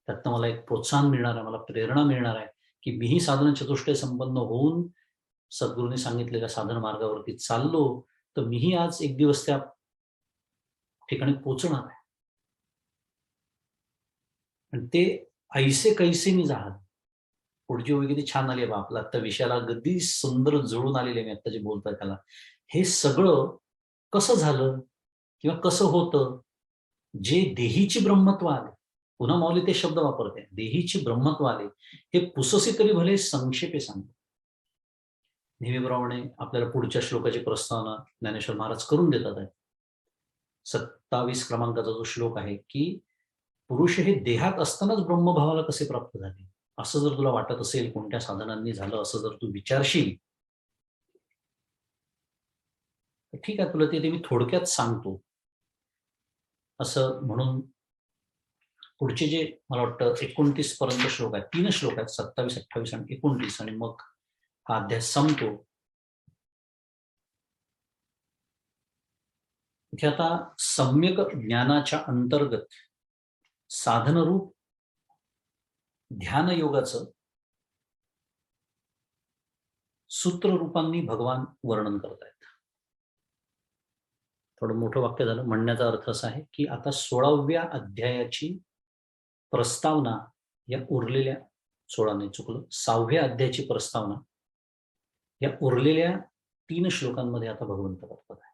त्यातनं मला एक प्रोत्साहन मिळणार आहे, मला प्रेरणा मिळणार आहे की मीही साधन चतुष्टय संपन्न होऊन सद्गुरूंनी सांगितलेल्या साधन मार्गावरती चाललो, तर मीही आज एक दिवस त्या ठिकाणी पोचणार आहे. आणि ते ऐसे कैसे मी जाहल. पुढची ओवी किती छान आली आहे बा. आपला आता विषयाला अगदी सुंदर जुळून आलेले मी आता जे बोलतोय त्याला. हे सगळं कसं झालं किंवा कसं होतं? जे देहीची ब्रह्मत्व आले, पुन्हा मौली ते शब्द वापरते, देहीची ब्रह्मत्व आले, हे पुससी तरी भले संक्षेपे सांगतो. नेहमीप्रमाणे आपल्याला पुढच्या श्लोकाची प्रस्तावना ज्ञानेश्वर महाराज करून देतात आहे. 27 क्रमांकाचा जो श्लोक आहे की पुरुष हे देहात असतानाच ब्रह्मभावाला कसे प्राप्त झाले, असं जर तुला वाटत असेल, कोणत्या साधनांनी झालं असं जर तू विचारशील, तर ठीक आहे, तुला ते मी थोडक्यात सांगतो. असं म्हणून पुढचे जे मला वाटतं 29 पर्यंत श्लोक आहेत, 3 श्लोक आहेत, 27, 28 आणि 29, आणि मग हा अध्याय संपतो. इथे आता सम्यक ज्ञानाच्या अंतर्गत साधनरूप ध्यान योगाचं सूत्ररूपांनी भगवान वर्णन करत आहेत. थोडं मोठं वाक्य झालं. म्हणण्याचा अर्थ असा आहे की आता 16व्या अध्यायाची प्रस्तावना या उरलेल्या 16 नाही चुकलं 6व्या अध्यायाची प्रस्तावना या उरलेल्या 3 श्लोकांमध्ये आता भगवंत करतात आहे.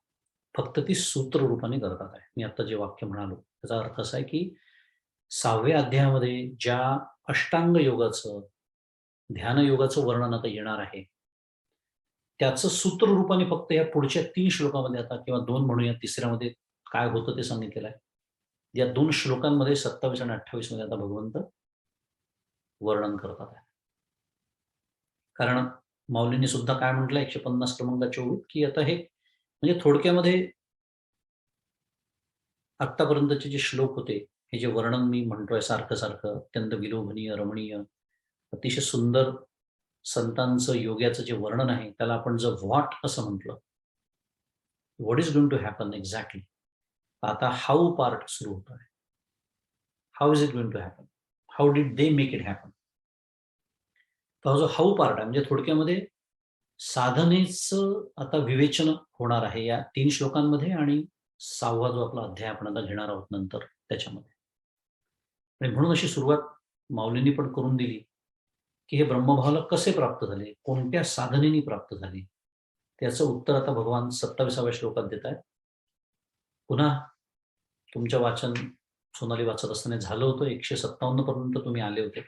फक्त ती सूत्र रूपाने करतात आहे. मी आता जे वाक्य म्हणालो त्याचा अर्थ असा आहे की 6व्या अध्यायामध्ये ज्या अष्टांग योगाचं, ध्यान योगाचं वर्णन आता येणार आहे, त्याचं सूत्र रूपाने फक्त या पुढच्या 3 श्लोकामध्ये आता, किंवा 2 म्हणूया, तिसऱ्यामध्ये काय होतं ते सांगितलेलं आहे. या 2 श्लोकांमध्ये 27 आणि 28 मध्ये आता भगवंत वर्णन करतात आहे. कारण माऊलींनी सुद्धा काय म्हटलं 150 क्रमांकाच्या ओळीत, की आता हे म्हणजे थोडक्यामध्ये आत्तापर्यंतचे जे श्लोक होते, हे जे वर्णन मी म्हणतोय सारखं अत्यंत विलोभनीय, रमणीय, अतिशय सुंदर संतांचं योग्याचं जे वर्णन आहे, त्याला आपण जर व्हॉट असं म्हटलं, what is going to happen exactly, आता हाऊ पार्ट सुरू होत आहे. How is it going to happen, how did they make it happen. तो जो हाऊ पार्ट आहे म्हणजे थोडक्यामध्ये साधनेचं आता विवेचन होणार आहे या 3 श्लोकांमध्ये आणि 6वा जो आपला अध्याय आपण आता घेणार आहोत नंतर त्याच्यामध्ये. आणि म्हणून अशी सुरुवात माऊलींनी पण करून दिली, की हे ब्रह्मभावाला कसे प्राप्त झाले, कोणत्या साधनेने प्राप्त झाले, त्याचं उत्तर आता भगवान 27व्या श्लोकात देत आहेत. पुन्हा तुमचं वाचन सोनाली वाचत असताना झालं होतं, 157 पर्यंत तुम्ही आले होते.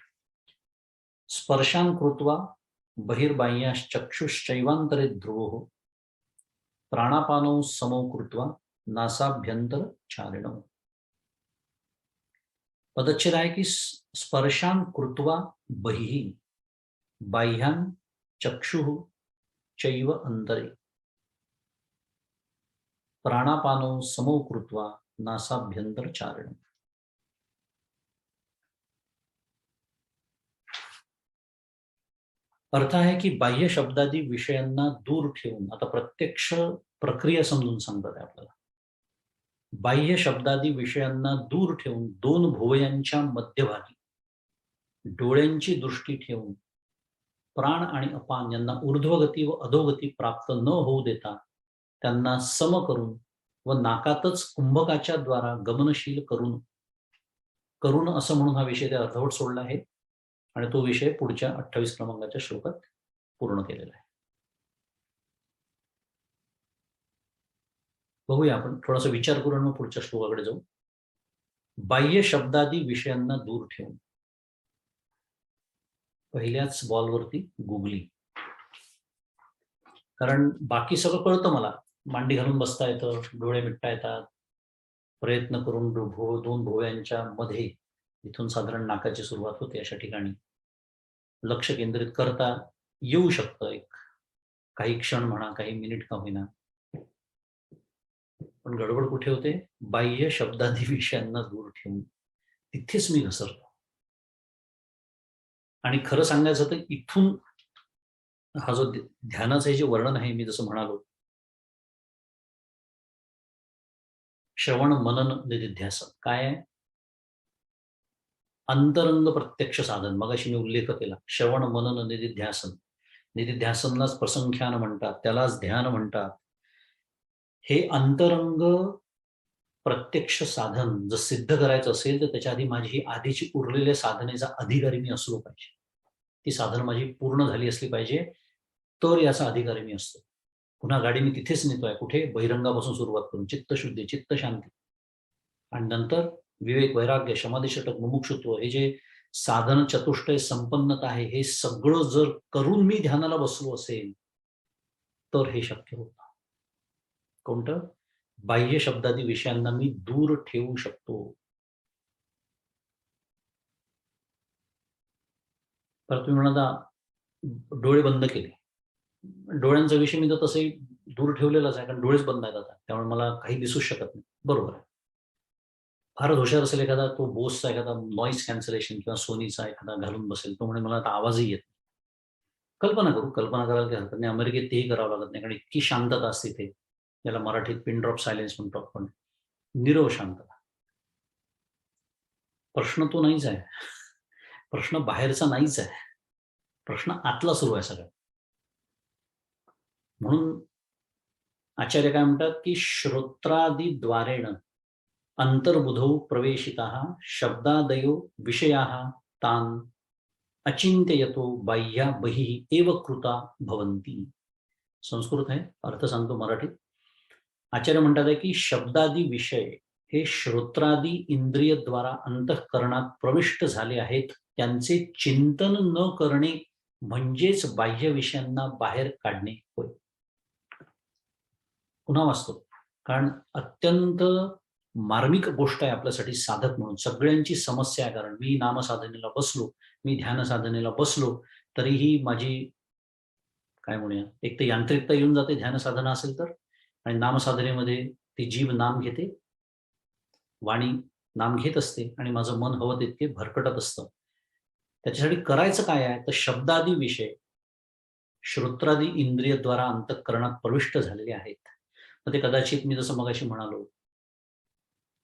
स्पर्शान कृत्वा बहिर्बाह्याश्चक्षुश्चैवान्तरे ध्रुवो प्राणापानौ समौ कृत्वा नासाभ्यंतर चारिणौ. पदच्छेद आहे की स्पर्शान कृत्वा बहिः बाह्यान चक्षुः चैव अंतरे प्राणापानौ समौ कृत्वा नासाभ्यंतर चारिणौ. अर्थ आहे की बाह्य शब्दादी विषयांना दूर ठेवून, आता प्रत्यक्ष प्रक्रिया समजून सांगतात आपल्याला. बाह्य शब्दादी विषयांना दूर ठेवून 2 भुवयांच्या मध्यभागी डोळ्यांची दृष्टी ठेवून प्राण आणि अपान यांना ऊर्ध्वगती व अधोगती प्राप्त न होऊ देता त्यांना सम करून व नाकातच कुंभकाच्या द्वारा गमनशील करून असं म्हणून हा विषय त्या अर्धवट सोडला आहे आणि तो विषय पुढच्या 28 क्रमांकाच्या श्लोकात पूर्ण केलेला आहे. बघूया आपण थोडासा विचार करून मग पुढच्या श्लोकाकडे जाऊ. बाह्य शब्दादी विषयांना दूर ठेवून. पहिल्याच बॉलवरती गुगली, कारण बाकी सगळं कळतं मला, मांडी घालून बसता येतं, डोळे मिटता येतात, प्रयत्न करून 2 भुवयांच्या मध्ये इथून साधारण नाकाची सुरुवात होते अशा ठिकाणी लक्ष केंद्रित करता येऊ शकतं, एक काही क्षण म्हणा, काही मिनिट का होईना. पण गडबड कुठे होते? बाह्य शब्दादी विषयांना दूर ठेवून तिथेच मी घसरतो. आणि खरं सांगायचं तर इथून हा जो ध्यानाचं जे वर्णन आहे, मी जसं म्हणालो, श्रवण मनन निधिध्यासन काय आहे? अंतरंग प्रत्यक्ष साधन. मगाशी मी उल्लेख केला, श्रवण मनन निधिध्यासन. निधिध्यासनलाच प्रसंख्यान म्हणतात, त्यालाच ध्यान म्हणतात. हे अंतरंग प्रत्यक्ष साधन जर सिद्ध करायचं असेल तर त्याच्या आधी माझी ही आधीची उरलेल्या साधनेचा अधिकारी मी असलो पाहिजे. ती साधन माझी पूर्ण झाली असली पाहिजे, तर याचा अधिकारी मी असतो. पुन्हा गाडी मी तिथेच नेतोय, कुठे? बहिरंगापासून सुरुवात करून चित्तशुद्धी, चित्तशांती आणि नंतर विवेक, वैराग्य, समाधिषटक, मुमुक्षुत्व, हे जे साधन चतुष्टय संपन्नता आहे, हे सगळं जर करून मी ध्यानाला बसलो असेल तर हे शक्य होतं. कोणतं? बाह्य शब्दादी विषयांना मी दूर ठेवू शकतो. तर तुम्ही म्हणाला डोळे बंद केले. डोळ्यांचा विषय मी तर तसंही दूर ठेवलेलाच आहे, कारण डोळेच बंद आहेत आता, त्यामुळे मला काही दिसूच शकत नाही. बरोबर आहे. फारच हुशार असेल एखादा, तो बोसचा एखादा नॉईज कॅन्सलेशन किंवा सोनीचा एखादा घालून बसेल, तो म्हणे मला आता आवाजही येत नाही. कल्पना करायला काही हरकत नाही. अमेरिकेत तेही करावं लागत नाही, कारण इतकी शांतता असते ते, ज्याला मराठीत पिन ड्रॉप सायलेन्स म्हणतो आपण, नीरव शांतता. प्रश्न तो नाहीच आहे, प्रश्न बाहेरचा नाहीच आहे, प्रश्न आतला सुरू आहे सगळं. म्हणून आचार्य काय म्हणतात की श्रोत्रादिद्वारेण अंतर्बुधौ प्रवेशिताः शब्दादयो विषयाः तान् अचिंत्ययतो बाह्या बहिः एव कृता भवन्ति. संस्कृत आहे, अर्थ सांगतो मराठीत. आचार्य म्हणतात की शब्दादी विषय हे श्रोत्रादी इंद्रियद्वारा अंतःकरणात प्रविष्ट झाले आहेत, त्यांचे चिंतन न करणे म्हणजेच बाह्य विषयांना बाहेर काढणे होय. पुन्हा वाचतो, कारण अत्यंत मार्मिक गोष्ट आहे आपल्यासाठी साधक म्हणून. सगळ्यांची समस्या आहे, कारण मी नामसाधनेला बसलो, मी ध्यान साधनेला बसलो, तरीही माझी काय म्हणूया, एक तर यांत्रिकता येऊन जाते ध्यान साधना असेल तर, आणि नामसाधनेमध्ये ती जीभ नाम घेते, वाणी नाम घेत असते आणि माझं मन हवं तितके भरकटत असतं. त्याच्यासाठी करायचं काय आहे, तर शब्दादी विषय श्रोत्रादी इंद्रियद्वारा अंतःकरणात प्रविष्ट झालेले आहेत. मग ते कदाचित मी जसं मगाशी म्हणालो,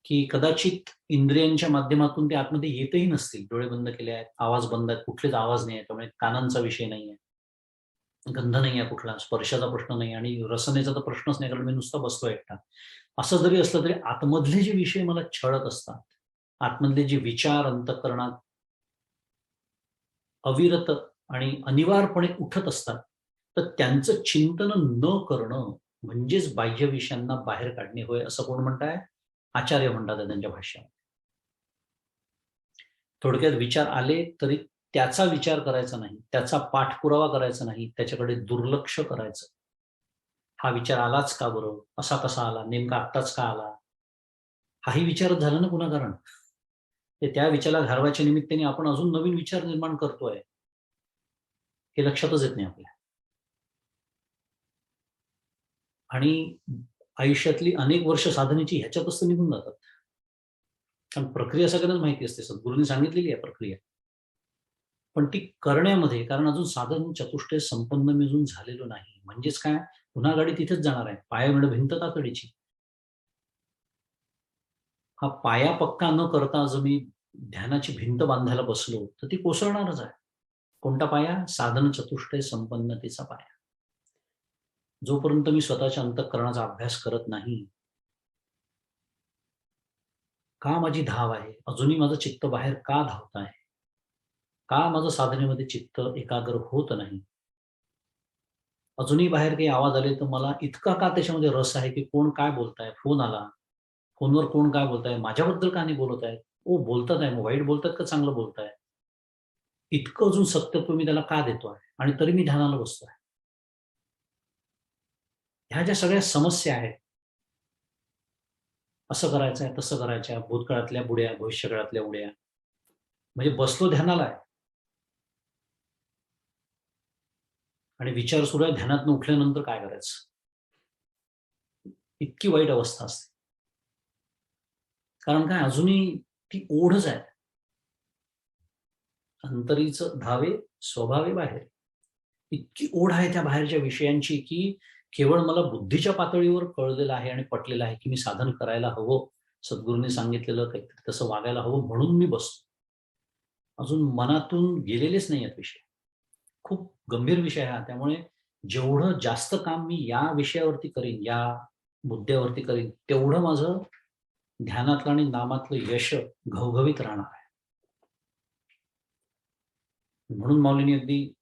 की कदाचित इंद्रियांच्या माध्यमातून ते आतमध्ये येतही नसतील. डोळे बंद केले आहेत, आवाज बंद आहेत, कुठलेच आवाज नाही आहे, त्यामुळे कानांचा विषय नाही आहे, गंध नाही आहे कुठला, स्पर्शाचा प्रश्न नाही आणि रसनेचा तर प्रश्नच नाही, कारण मी नुसता बसतोय एकटा. असं जरी असलं तरी आतमधले जे विषय मला छळत असतात, आतमधले जे विचार अंतःकरणात अविरत आणि अनिवार्यपणे उठत असतात, तर त्यांचं चिंतन न करणं म्हणजेच बाह्य विषयांना बाहेर काढणे होय, असं कोण म्हणताय? आचार्य म्हणतात त्यांच्या भाष्यात. थोडक्यात विचार आले तरी त्याचा विचार करायचा नाही, त्याचा पाठपुरावा करायचा नाही, त्याच्याकडे दुर्लक्ष करायचं. हा विचार आलाच का बरं, असा कसा आला, नेमका आत्ताच का आला, हाही विचारच झाला ना पुन्हा, कारण त्या विचाराला घालवायच्या निमित्ताने आपण अजून नवीन विचार निर्माण करतोय, हे लक्षातच येत नाही आपल्या. आणि आयुष्यातली अनेक वर्ष साधनेची ह्याच्यातच तर निघून जातात. कारण प्रक्रिया सगळ्यांनाच माहिती असते, सद्गुरूंनी सांगितलेली आहे प्रक्रिया, पण ती करण्यामध्ये, कारण अजून साधन चतुष्टय संपन्न मी अजून झालेलो नाही. म्हणजेच काय, पुन्हा गाडी तिथेच जाणार आहे, पायाविण भिंत तातडीची. हा पाया पक्का न करता जर मी ध्यानाची भिंत बांधायला बसलो तर ती कोसळणारच आहे. कोणता पाया? साधन चतुष्टय संपन्नतेचा पाया. जोपर्यंत मी स्वतःच्या अंतःकरणाचा अभ्यास करत नाही, का माझी धाव आहे, अजूनही माझं चित्त बाहेर का धावत आहे, का माझं साधनेमध्ये चित्त एकाग्र होत नाही, अजूनही बाहेर काही आवाज आले तर मला इतका का त्याच्यामध्ये रस आहे, की कोण काय बोलताय, फोन आला, फोनवर कोण काय बोलताय, माझ्याबद्दल का नाही बोलत आहेत, ओ बोलतात आहे, मग वाईट बोलतात का चांगलं बोलताय, इतकं अजून सत्यत्व मी त्याला का देतोय, आणि तरी मी ध्यानाला बसतोय. ह्या ज्या सगळ्या समस्या आहेत, असं करायचं आहे, तसं करायचं आहे, भूतकाळातल्या बुड्या, भविष्यकाळातल्या उड्या, म्हणजे बसलो ध्यानाला आहे आणि विचार सुरू आहे, ध्यानातनं उठल्यानंतर काय करायचं, इतकी वाईट अवस्था असते. कारण काय, अजूनही ती ओढच आहे, अंतरीच धावे स्वभावे बाहेर. इतकी ओढ आहे त्या बाहेरच्या विषयांची, की केवळ मला बुद्धीच्या पातळीवर कळलेलं आहे आणि पटलेलं आहे, की मी साधन करायला हवं, सद्गुरूंनी सांगितलेलं काहीतरी तसं वागायला हवं, म्हणून मी बसतो. अजून मनातून गेलेलेच नाही आहेत विषय. खूप गंभीर विषय हा. त्यामुळे जेवढं जास्त काम मी या विषयावरती करीन, या मुद्द्यावरती करीन, तेवढं माझं ध्यानातलं आणि नामातलं यश घवघवीत राहणार आहे. म्हणून माऊलींनी अगदी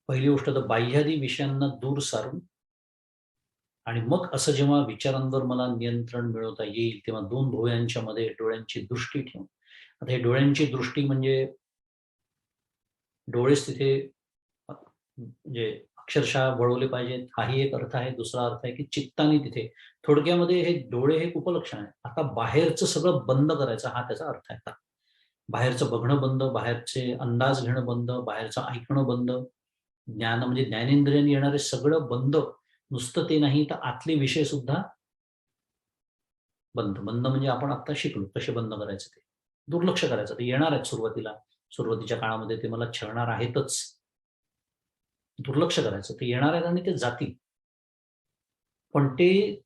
पहिली गोष्ट तर बाह्यादी विषयांना दूर सारून, आणि मग असं जेव्हा विचारांवर मला नियंत्रण मिळवता येईल, तेव्हा दोन भुवयांच्या मध्ये डोळ्यांची दृष्टी ठेवून. आता हे डोळ्यांची दृष्टी म्हणजे डोळेच तिथे म्हणजे अक्षरशः वळवले पाहिजेत, हाही एक अर्थ आहे. दुसरा अर्थ आहे की चित्ताने तिथे, थोडक्यामध्ये हे डोळे हे उपलक्षण आहे. आता बाहेरचं सगळं बंद करायचं, हा त्याचा अर्थ आहे. बाहेरचं बघणं बंद, बाहेरचे अंदाज घेणं बंद, बाहेरचं ऐकणं बंद, ज्ञान म्हणजे ज्ञानेंद्रियांनी येणारे सगळं बंद. नुसतं ते नाही तर आतले विषय सुद्धा बंद. बंद म्हणजे आपण आता शिकलो कसे बंद करायचे, ते दुर्लक्ष करायचं. ते येणार आहेत सुरुवातीच्या काळामध्ये, ते मला छळणार आहेतच. दुर्लक्ष करायचं, ते येणार आहेत आणि ते जातील. पण ते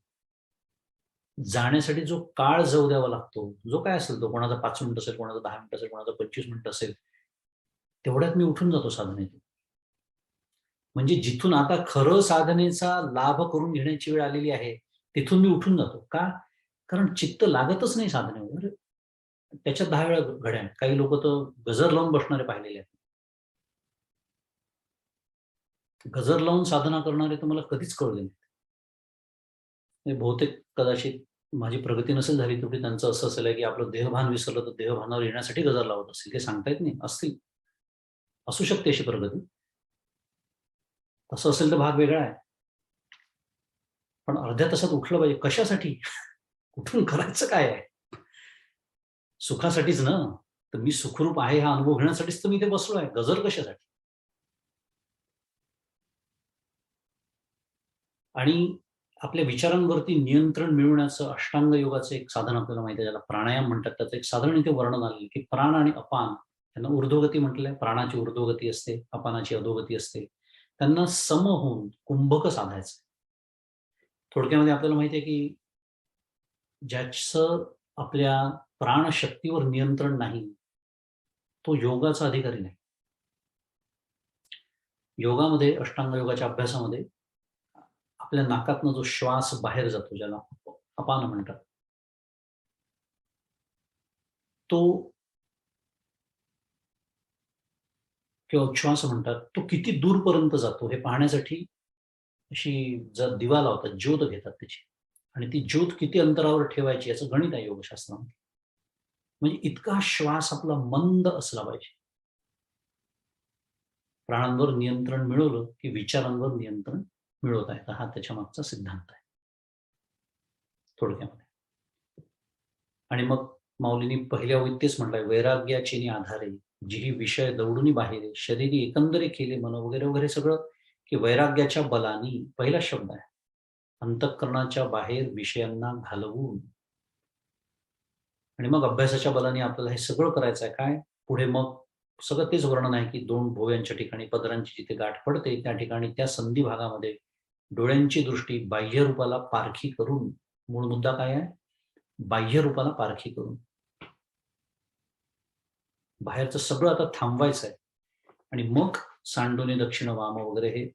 जाण्यासाठी जो काळ जाऊ द्यावा लागतो, जो काय असेल तो, कोणाचा 5 मिनिट असेल, कोणाचा 10 मिनिट असेल, कोणाचा 25 मिनिट असेल, तेवढ्यात मी उठून जातो साधनेतून. म्हणजे जिथून आता खरं साधनेचा लाभ करून घेण्याची वेळ आलेली आहे, तिथून मी उठून जातो. का? कारण चित्त लागतच नाही साधनेवर. त्याच्यात 10 वेळा घड्या. काही लोक तर गजर लावून बसणारे पाहिलेले आहेत. गजर लावून साधना करणारे तर मला कधीच कळले नाहीत. बहुतेक कदाचित माझी प्रगती नसेल झाली, तेवढी त्यांचं असं असेल की आपलं देहभान विसरलं तर देहभानावर येण्यासाठी गजर लावत असतील. ते सांगता येत नाही. असतील, असू शकते अशी प्रगती. तसं असेल तर भाग वेगळा आहे. पण अर्ध्या तासात उठलं पाहिजे. कशासाठी? कुठून करायचं काय आहे? सुखासाठीच ना. तर मी सुखरूप आहे हा अनुभव घेण्यासाठीच तर मी इथे बसलो आहे. गजर कशासाठी? आणि आपल्या विचारांवरती नियंत्रण मिळवण्याचं अष्टांग योगाचं एक साधन आपल्याला माहिती आहे, ज्याला प्राणायाम म्हणतात. त्याचं एक साधारण इथे वर्णन आलेलं की प्राण आणि अपान त्यांना ऊर्ध्वगती म्हटलंय. प्राणाची ऊर्ध्वगती असते, अपानाची अधोगती असते. त्यांना सम होऊन कुंभक साधायचं. थोडक्यामध्ये आपल्याला माहिती आहे की ज्याचं आपल्या प्राणशक्तीवर नियंत्रण नाही, तो योगाचा अधिकारी नाही. योगामध्ये, अष्टांग योगाच्या अभ्यासामध्ये आपल्या नाकातनं जो श्वास बाहेर जातो, ज्याला अपान म्हणतात, तो किंवा उच्छ्वास म्हणतात, तो किती दूरपर्यंत जातो हे पाहण्यासाठी अशी जर दिवा लावतात, ज्योत घेतात त्याची, आणि ती ज्योत किती अंतरावर ठेवायची याचं गणित आहे योगशास्त्रामध्ये. म्हणजे इतका श्वास आपला मंद असला पाहिजे. प्राणांवर नियंत्रण मिळवलं की विचारांवर नियंत्रण मिळवता येतं. हा त्याच्या मागचा सिद्धांत आहे थोडक्यामध्ये. आणि मग माऊलींनी पहिल्या ओळीत तेच म्हटलंय, वैराग्याची आधारे जी विषय दौडूनी बाहेर शरीरी एकंदरे केले मन, वगैरे वगैरे सगळं, की वैराग्याच्या बलानी पहिला शब्द आहे. अंतःकरणाच्या बाहेर विषयांना घालवून, आणि मग अभ्यासाच्या बलाने आपल्याला हे सगळं करायचं आहे. काय पुढे मग सगळं तेच वर्णन आहे की दोन भोव्यांच्या ठिकाणी पदरांची जिथे गाठ पडते त्या ठिकाणी त्या संधी भागामध्ये डोळ्यांची दृष्टी बाह्य रूपाला पारखी करून, मूळ मुद्दा काय आहे? बाह्य रूपाला पारखी करून बाहेरचं सगळं आता थांबवायचं आहे. आणि मग सांडोनी दक्षिण वाम वगैरे हे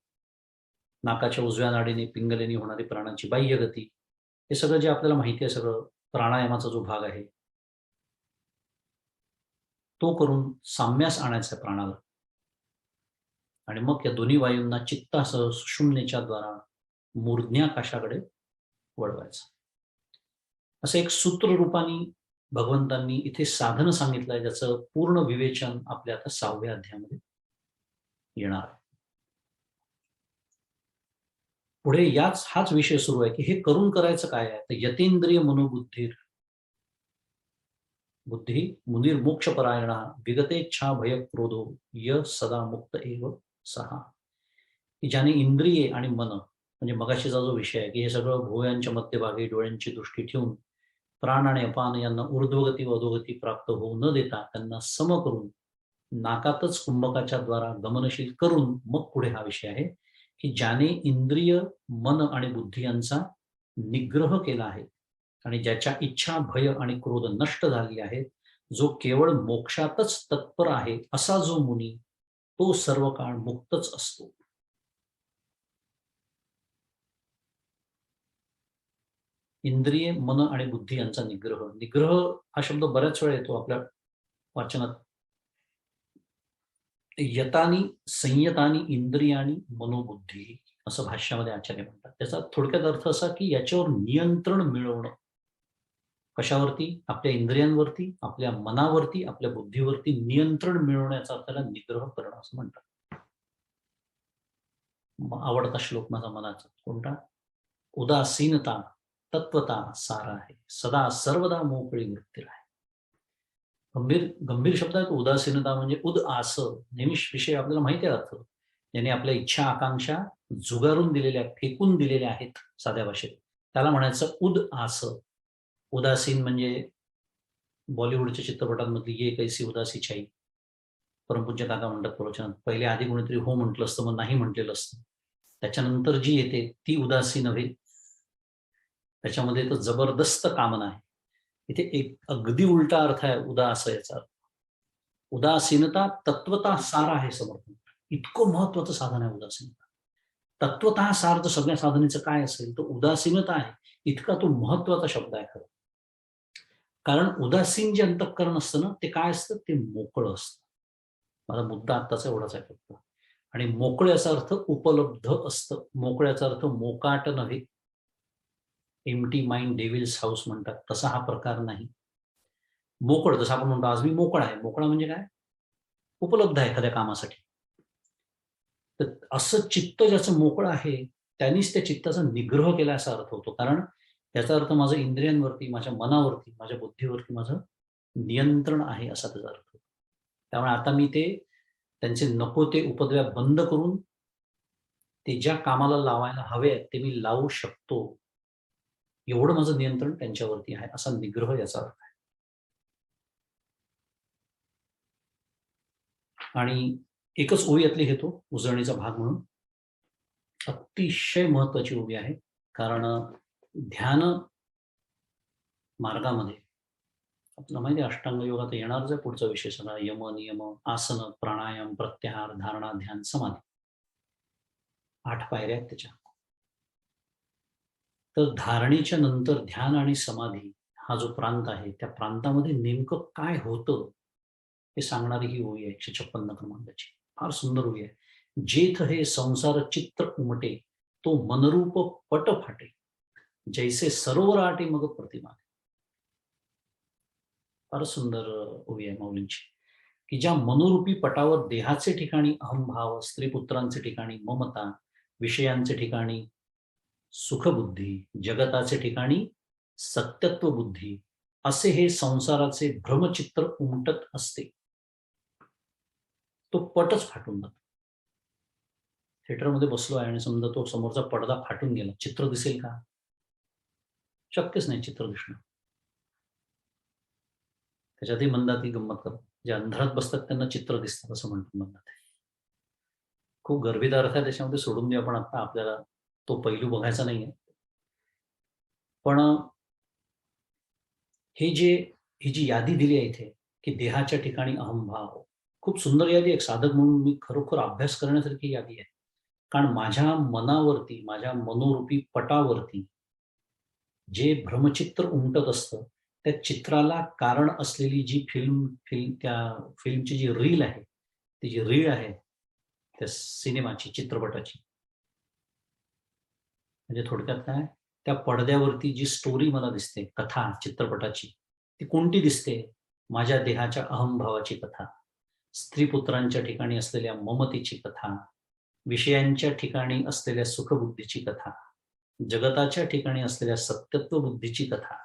नाकाच्या उजव्या नाडीने पिंगलेनी होणारी प्राणांची बाह्य गती, हे सगळं जे आपल्याला माहिती आहे, सगळं प्राणायामाचा जो भाग आहे तो करून साम्यास आणायचा प्राणाला. आणि मग या दोन्ही वायूंना चित्तासह सुषुम्नेच्या द्वारा मूर्ध्न्याकाशाकडे वळवायचं. असं एक सूत्र रूपाने भगवंतांनी इथे साधन सांगितलंय, ज्याचं पूर्ण विवेचन आपल्या आता 6व्या अध्यायामध्ये येणार आहे. पुढे हाच विषय सुरू आहे की हे करून करायचं काय आहे. तर यतेंद्रिय मनोबुद्धी बुद्धी मुनीर मोक्षपरायण विगतेच्छा भय क्रोधो य सदा मुक्त एव सहा. की ज्याने इंद्रिये आणि मन, म्हणजे मगाशीचा जो विषय आहे की हे सगळं भुवयांच्या मध्यभागी डोळ्यांची दृष्टी ठेवून प्राण आणि अपान यांना ऊर्ध्वगती व अधोगती प्राप्त होऊ न देता त्यांना सम करून नाकातच कुंभकाच्या द्वारा गमनशील करून, मग पुढे हा विषय आहे की ज्याने इंद्रिय, मन आणि बुद्धी यांचा निग्रह केला आहे आणि ज्याच्या इच्छा, भय आणि क्रोध नष्ट झाली आहेत, जो केवळ मोक्षातच तत्पर आहे असा जो मुनी, तो सर्व काळ मुक्तच असतो. इंद्रिय, मन आणि बुद्धी यांचा निग्रह. निग्रह हा शब्द बऱ्याच वेळा येतो आपल्या वाचनात. यतानी संयतानी इंद्रियानी मनोबुद्धी असं भाष्यामध्ये आचार्य म्हणतात. त्याचा थोडक्यात अर्थ असा की याच्यावर नियंत्रण मिळवणं. कशावरती? आपल्या इंद्रियांवरती, आपल्या मनावरती, आपल्या बुद्धीवरती नियंत्रण मिळवण्याचा आपल्याला निग्रह करणं असं म्हणतात. आवडता श्लोक माझा मनाचा कोणता? उदासीनता तत्वता सार आहे, सदा सर्वदा मोकळी वृत्ती आहे. गंभीर गंभीर शब्दात उदासीनता म्हणजे उद आस, नेहमी विषय आपल्याला माहिती आहे अर्थ. ज्याने आपल्या इच्छा आकांक्षा जुगारून दिलेल्या, फेकून दिलेल्या आहेत साध्या भाषेत, त्याला म्हणायचं उद आस. उदासीन म्हणजे बॉलिवूडच्या चित्रपटांमधली ये कैसी उदासी छाई. परमपूज्य काका म्हणतात प्रवचनात, पहिले आधी कोणीतरी हो म्हटलं असतं, मग नाही म्हटलेलं असतं. त्याच्यानंतर जी येते ती उदासी नव्हे, त्याच्यामध्ये तर जबरदस्त कामना आहे. इथे एक अगदी उलटा अर्थ आहे उदास याचा. उदासीनता तत्वता सार आहे समर्थ. इतकं महत्वाचं साधन आहे उदासीनता. तत्वतः सार जर सगळ्या साधनेचं काय असेल तर उदासीनता आहे, इतका तो महत्वाचा शब्द आहे खरं. कारण उदासीन जे अंतःकरण असतं ना, ते काय असतं? ते मोकळं असतं. माझा मुद्दा आत्ताचा एवढाच आहे फक्त. आणि मोकळ्याचा अर्थ उपलब्ध असतं. मोकळ्याचा अर्थ मोकाट नव्हे. एम्प्टी माइंड डेव्हिल्स हाऊस म्हणतात, तसा हा प्रकार नाही. मोकळ, जसं आपण म्हणतो आज मी मोकळा आहे. मोकळा म्हणजे काय? उपलब्ध आहे एखाद्या कामासाठी. तर असं चित्त ज्याचं मोकळं आहे, त्यांनीच त्या चित्ताचा निग्रह केला असा अर्थ होतो. कारण याचा अर्थ माझं इंद्रियांवरती, माझ्या मनावरती, माझ्या बुद्धीवरती माझं नियंत्रण आहे असा त्याचा अर्थ. त्यामुळे आता मी ते त्यांचे नको ते उपद्व्याप बंद करून ते ज्या कामाला लावायला हवे आहेत ते मी लावू शकतो, एवढं माझं नियंत्रण त्यांच्यावरती आहे, असा निग्रह याचा अर्थ आहे. आणि एकच ओवी यातली घेतो उजळणीचा भाग म्हणून. अतिशय महत्वाची ओवी आहे, कारण ध्यान मार्गामध्ये आपल्याला माहिती आहे अष्टांग योगात येणारच आहे पुढचा विषय सगळा, यम नियम आसन प्राणायाम प्रत्याहार धारणा ध्यान समाधी, 8 पायऱ्या आहेत त्याच्या. तर धारणेच्या नंतर ध्यान आणि समाधी हा जो प्रांत आहे त्या प्रांतामध्ये नेमकं काय होतं हे सांगणारी ही ओवी आहे 156 क्रमांकाची. फार सुंदर ओवी आहे. जेथ हे संसार चित्र उमटे तो मनरूप पट फाटे जैसे सरोवर आटे मग प्रतिमा. फार सुंदर ओवी आहे माऊलींची, की ज्या मनोरूपी पटावर देहाचे ठिकाणी अहंभाव, स्त्रीपुत्रांचे ठिकाणी ममता, विषयांचे ठिकाणी सुखबुद्धी, जगताचे ठिकाणी सत्यत्व बुद्धी, असे हे संसाराचे भ्रमचित्र उमटत असते. तो पटच फाटून जातो. थिएटरमध्ये बसलो आहे आणि समजा तो समोरचा पडदा फाटून गेला, चित्र दिसेल का? शक्यच नाही चित्र दिसणं. त्याच्यातही म्हणतात ही गंमत करतात, जे अंधारात बसतात त्यांना चित्र दिसतात असं म्हणतात. खूप गर्भित अर्थ आहे त्याच्यामध्ये, सोडून देऊ आपण, आता आपल्याला तो पैलू बघायचा नाहीये. पण ही जी यादी दिली आहे इथे, की देहाच्या ठिकाणी अहंभाव, खूप सुंदर यादी. एक साधक म्हणून मी खरोखर अभ्यास करण्यासारखी यादी आहे. कारण माझ्या मनावरती, माझ्या मनोरूपी पटावरती जे भ्रमचित्र उमटत असतं, त्या चित्राला कारण असलेली जी त्या फिल्मची जी रील आहे, ती जी रीळ आहे त्या सिनेमाची, चित्रपटाची, म्हणजे थोडक्यात काय, त्या पडद्यावरती जी स्टोरी मला दिसते, कथा चित्रपटाची, ती कोणती दिसते? माझ्या देहाच्या अहंभावाची कथा, स्त्रीपुत्रांच्या ठिकाणी असलेल्या ममतेची कथा, विषयांच्या ठिकाणी असलेल्या सुखबुद्धीची कथा, जगताच्या ठिकाणी असलेल्या सत्यत्व बुद्धीची कथा.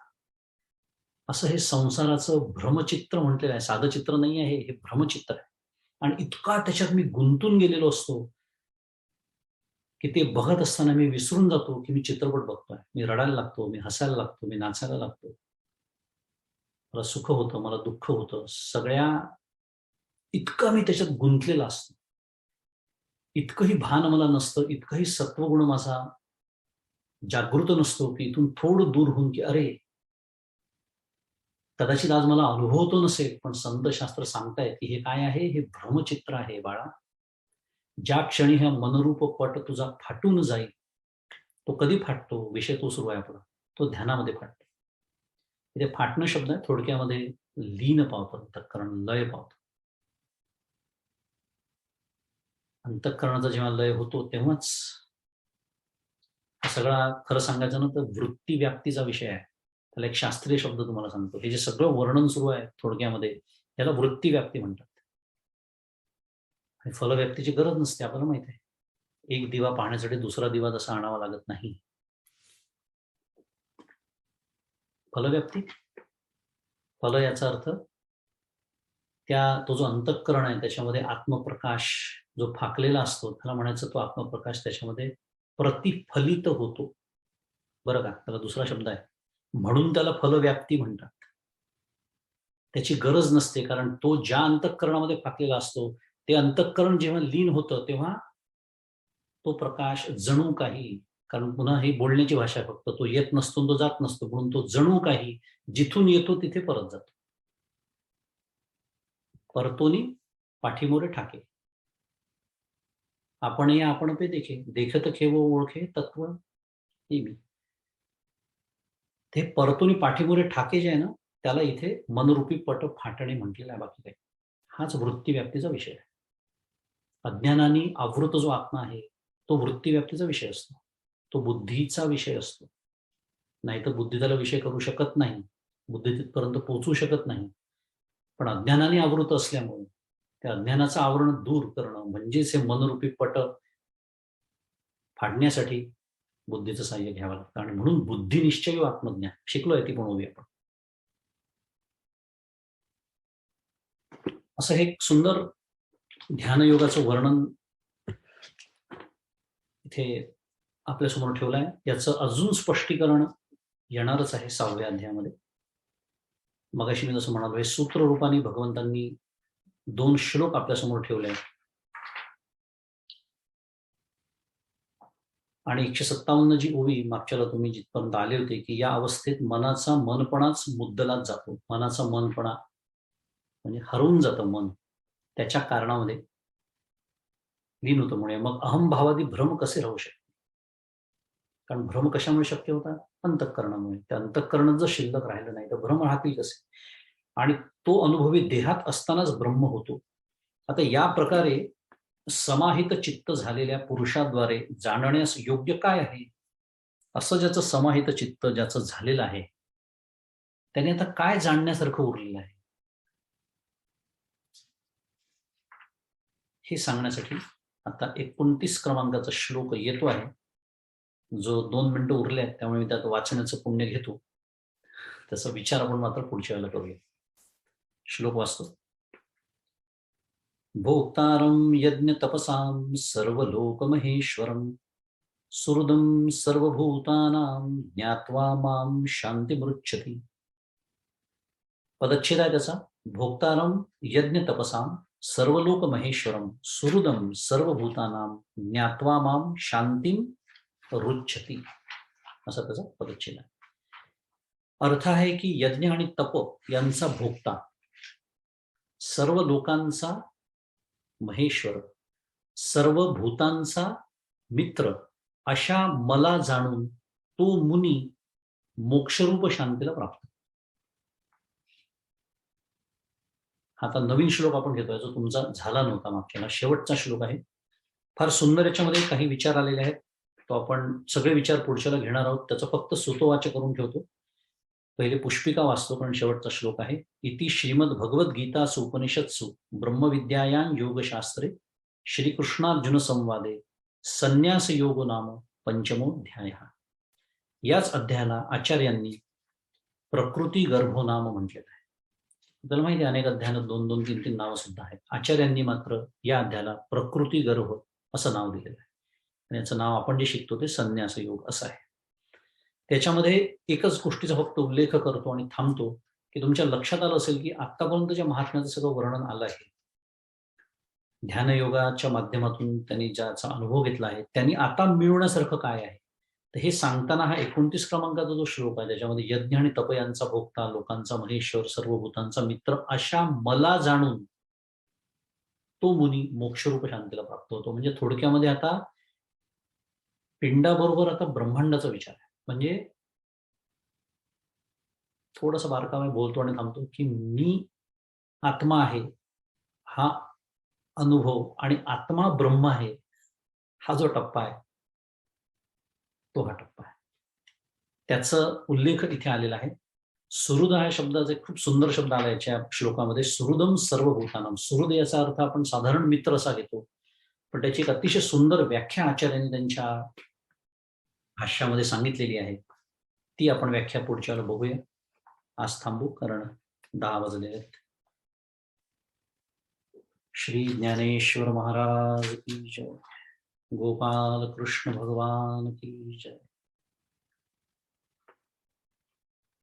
असं हे संसाराचं भ्रमचित्र म्हटलेलं आहे. साधं चित्र नाही आहे हे भ्रमचित्र आहे. आणि इतका त्याच्यात मी गुंतून गेलेलो असतो की ते बघत असताना मी विसरून जातो की मी चित्रपट बघतोय. मी रडायला लागतो, मी हसायला लागतो, मी नाचायला लागतो. मला सुख होतं, मला दुःख होतं, इतकं मी त्याच्यात गुंतलेला असतो. इतकंही भान मला नसतं, इतकंही सत्वगुण माझा जागृत नसतो की इथून थोडं दूर होऊन की अरे, कदाचित आज मला अनुभव तो नसेल, पण संतशास्त्र सांगतायत की हे काय आहे? हे भ्रमचित्र आहे बाळा. ज्या क्षणी हा मनरूप पट तुझा फाटून जाईल, तो कधी फाटतो? विषय तो सुरू आहे आपला, तो ध्यानामध्ये फाटतो. इथे फाटणं शब्द आहे, थोडक्यामध्ये लीन पावतं अंतःकरण, लय पावतं. अंतःकरणाचा जेव्हा लय होतो तेव्हाच सगळा, खरं सांगायचं ना तर वृत्ती व्याप्तीचा विषय आहे. त्याला एक शास्त्रीय शब्द तुम्हाला सांगतो. हे जे सगळं वर्णन सुरू आहे थोडक्यामध्ये, याला वृत्ती व्याप्ती म्हणतात. आणि फलव्याप्तीची गरज नसते, आपल्याला माहित आहे. एक दिवा पाहण्यासाठी दुसरा दिवा जसा आणावा लागत नाही. फलव्याप्ती, फल याचा अर्थ तो जो अंतःकरण आहे त्याच्यामध्ये आत्मप्रकाश जो फाकलेला असतो, त्याला म्हणायचं तो आत्मप्रकाश त्याच्यामध्ये प्रतिफलित होतो. बरं का, त्याला दुसरा शब्द आहे, म्हणून त्याला फलव्याप्ती म्हणतात. त्याची गरज नसते, कारण तो ज्या अंतःकरणामध्ये फाकलेला असतो, ते अंतःकरण जेव्हा लीन होतं तेव्हा तो प्रकाश जणू काही, कारण पुन्हा ही बोलण्याची भाषा, फक्त तो येत नसतो, तो जात नसतो, म्हणून तो जणू काही जिथून येतो तिथे परत जातो. परतोनी पाठीमोरे ठाके, आपण या आपण पे देखे, देखत खेव ओळखे तत्व हे मी. ते परतोनी पाठीमोरे ठाके जे आहे ना, त्याला इथे मनरूपी पट फाटणे म्हटलेलं आहे, बाकी काही. हाच वृत्तीव्याप्तीचा विषय आहे. अज्ञानाने आवृत जो आत्मा आहे तो वृत्तीव्याप्तीचा विषय असतो, तो बुद्धीचा विषय असतो. नाही तर बुद्धी त्याला विषय करू शकत नाही, बुद्धी तिथपर्यंत पोहोचू शकत नाही. पण अज्ञानाने आवृत असल्यामुळे त्या अज्ञानाचं आवरण दूर करणं म्हणजेच हे मनरूपी पट फाडण्यासाठी बुद्धीचं साह्य घ्यावं लागतं आणि म्हणून बुद्धिनिश्चय आत्मज्ञान शिकलोय ती पण ओवी आपण. असं हे एक सुंदर ध्यानयोगाचं वर्णन इथे आपल्यासमोर ठेवलं आहे. याचं अजून स्पष्टीकरण येणारच आहे 6व्या अध्यायामध्ये. मगाशी मी जसं म्हणालो, हे सूत्र रूपाने भगवंतांनी 2 श्लोक आपल्यासमोर ठेवले आहेत आणि 157 जी ओवी मागच्याला तुम्ही जिथपर्यंत आले होते की या अवस्थेत मनाचा मनपणाच मुद्दलाच जातो. मनाचा मनपणा म्हणजे हरवून जातं मन त्याच्या कारणामध्ये लीन होतं. म्हणे मग अहमभावादी भ्रम कसे राहू शकते? कारण भ्रम कशामुळे शक्य होता? अंतःकरणामुळे. त्या अंतःकरण जर शिल्लक राहिलं नाही तर भ्रम राहतील कसे? आणि तो अनुभवी देहात असतानाच ब्रह्म होतो. आता या प्रकारे समाहित चित्त झालेल्या पुरुषाद्वारे जाणण्यास योग्य काय आहे? असं ज्याचं समाहित चित्त ज्याचं झालेलं आहे त्याने आता काय जाणण्यासारखं उरलेलं आहे हे सांगण्यासाठी आता 29 क्रमांकाचा श्लोक येतो आहे, जो 2 मिनिटं उरले आहेत त्यामुळे मी त्यात वाचण्याचं पुण्य घेतो. त्याचा विचार आपण मात्र पुढच्या वेळेला करूया. श्लोक वाचतो. भोक्तारं यज्ञ तपसां सर्वलोकमहेश्वरं सुहृदं सर्वभूतानां ज्ञात्वा मां शान्तिमृच्छति. पदच्छेद आहे त्याचा. भोक्तारं यज्ञ तपसां सर्वलोकमहेश्वरं सुहृदं सर्वभूतानां ज्ञात्वा मां शांतिम रुच्छति, असा त्याचा पदच्छेद आहे. अर्थ आहे की यज्ञ आणि तप यांचा भोक्ता, सर्व लोकांचा महेश्वर, सर्व भूतांचा मित्र अशा मला जाणून तो मुनी मोक्षरूप शांतीला प्राप्त. आता नवीन श्लोक आपण घेतोय जो तुमचा झाला नव्हता मागच्याला. शेवटचा श्लोक आहे. फार सुंदर याच्यामध्ये काही विचार आलेले आहेत. तो आपण सगळे विचार पुढच्याला घेणार आहोत. त्याचं फक्त सुतोवाच करून ठेवतो. पहिले पुष्पिका वाचतो कारण शेवटचा श्लोक आहे. इति श्रीमद भगवद्गीतासु उपनिषत्सु ब्रह्मविद्यायां योगशास्त्रे श्रीकृष्णार्जुन संवादे संन्यास योगो नाम पंचमोऽध्यायः. याच अध्यायाला आचार्यांनी प्रकृती गर्भो नाम म्हटलेलं आहे. आपल्याला माहिती आहे अनेक अध्यायांना 2-2, 3-3 नावं सुद्धा आहेत. आचार्यांनी मात्र या अध्यायाला प्रकृती गर्भ असं नाव दिलेलं आहे आणि याचं नाव आपण जे शिकतो ते संन्यास योग असं आहे. त्याच्यामध्ये एकच गोष्टीचा फक्त उल्लेख करतो आणि थांबतो की तुमच्या लक्षात आलं असेल की आतापर्यंत ज्या महात्म्याचं सगळं वर्णन आलं आहे, ध्यानयोगाच्या माध्यमातून त्यांनी ज्याचा अनुभव घेतला आहे त्यांनी आता मिळवण्यासारखं काय आहे, तर हे सांगताना हा 29 क्रमांकाचा जो श्लोक आहे त्याच्यामध्ये यज्ञ आणि तप यांचा भोक्ता, लोकांचा महेश्वर, सर्व भूतांचा मित्र अशा मला जाणून तो मुनी मोक्षरूप शांतीला प्राप्त होतो. म्हणजे थोडक्यामध्ये आता पिंडाबरोबर आता ब्रह्मांडाचा विचार आहे. म्हणजे थोडंसं बारकावे बोलतो आणि थांबतो की मी आत्मा आहे हा अनुभव आणि आत्मा ब्रह्म आहे हा जो टप्पा आहे तो हा टप्पा आहे. त्याचा उल्लेख इथे आलेला आहे. सुहृद या शब्दाचा एक खूप सुंदर शब्द आला याच्या श्लोकामध्ये. सुहृदम सर्वभूतानाम. सुहृद याचा अर्थ आपण साधारण मित्र असा घेतो, पण त्याची एक अतिशय सुंदर व्याख्या आचार्यांनी त्यांच्या भाष्यामध्ये सांगितलेली आहे. ती आपण व्याख्या पुढच्या वेळेला बघूया. आज थांबू कारण 10 वाजले आहेत. श्री ज्ञानेश्वर महाराज की जय. गोपाल कृष्ण भगवान की जय.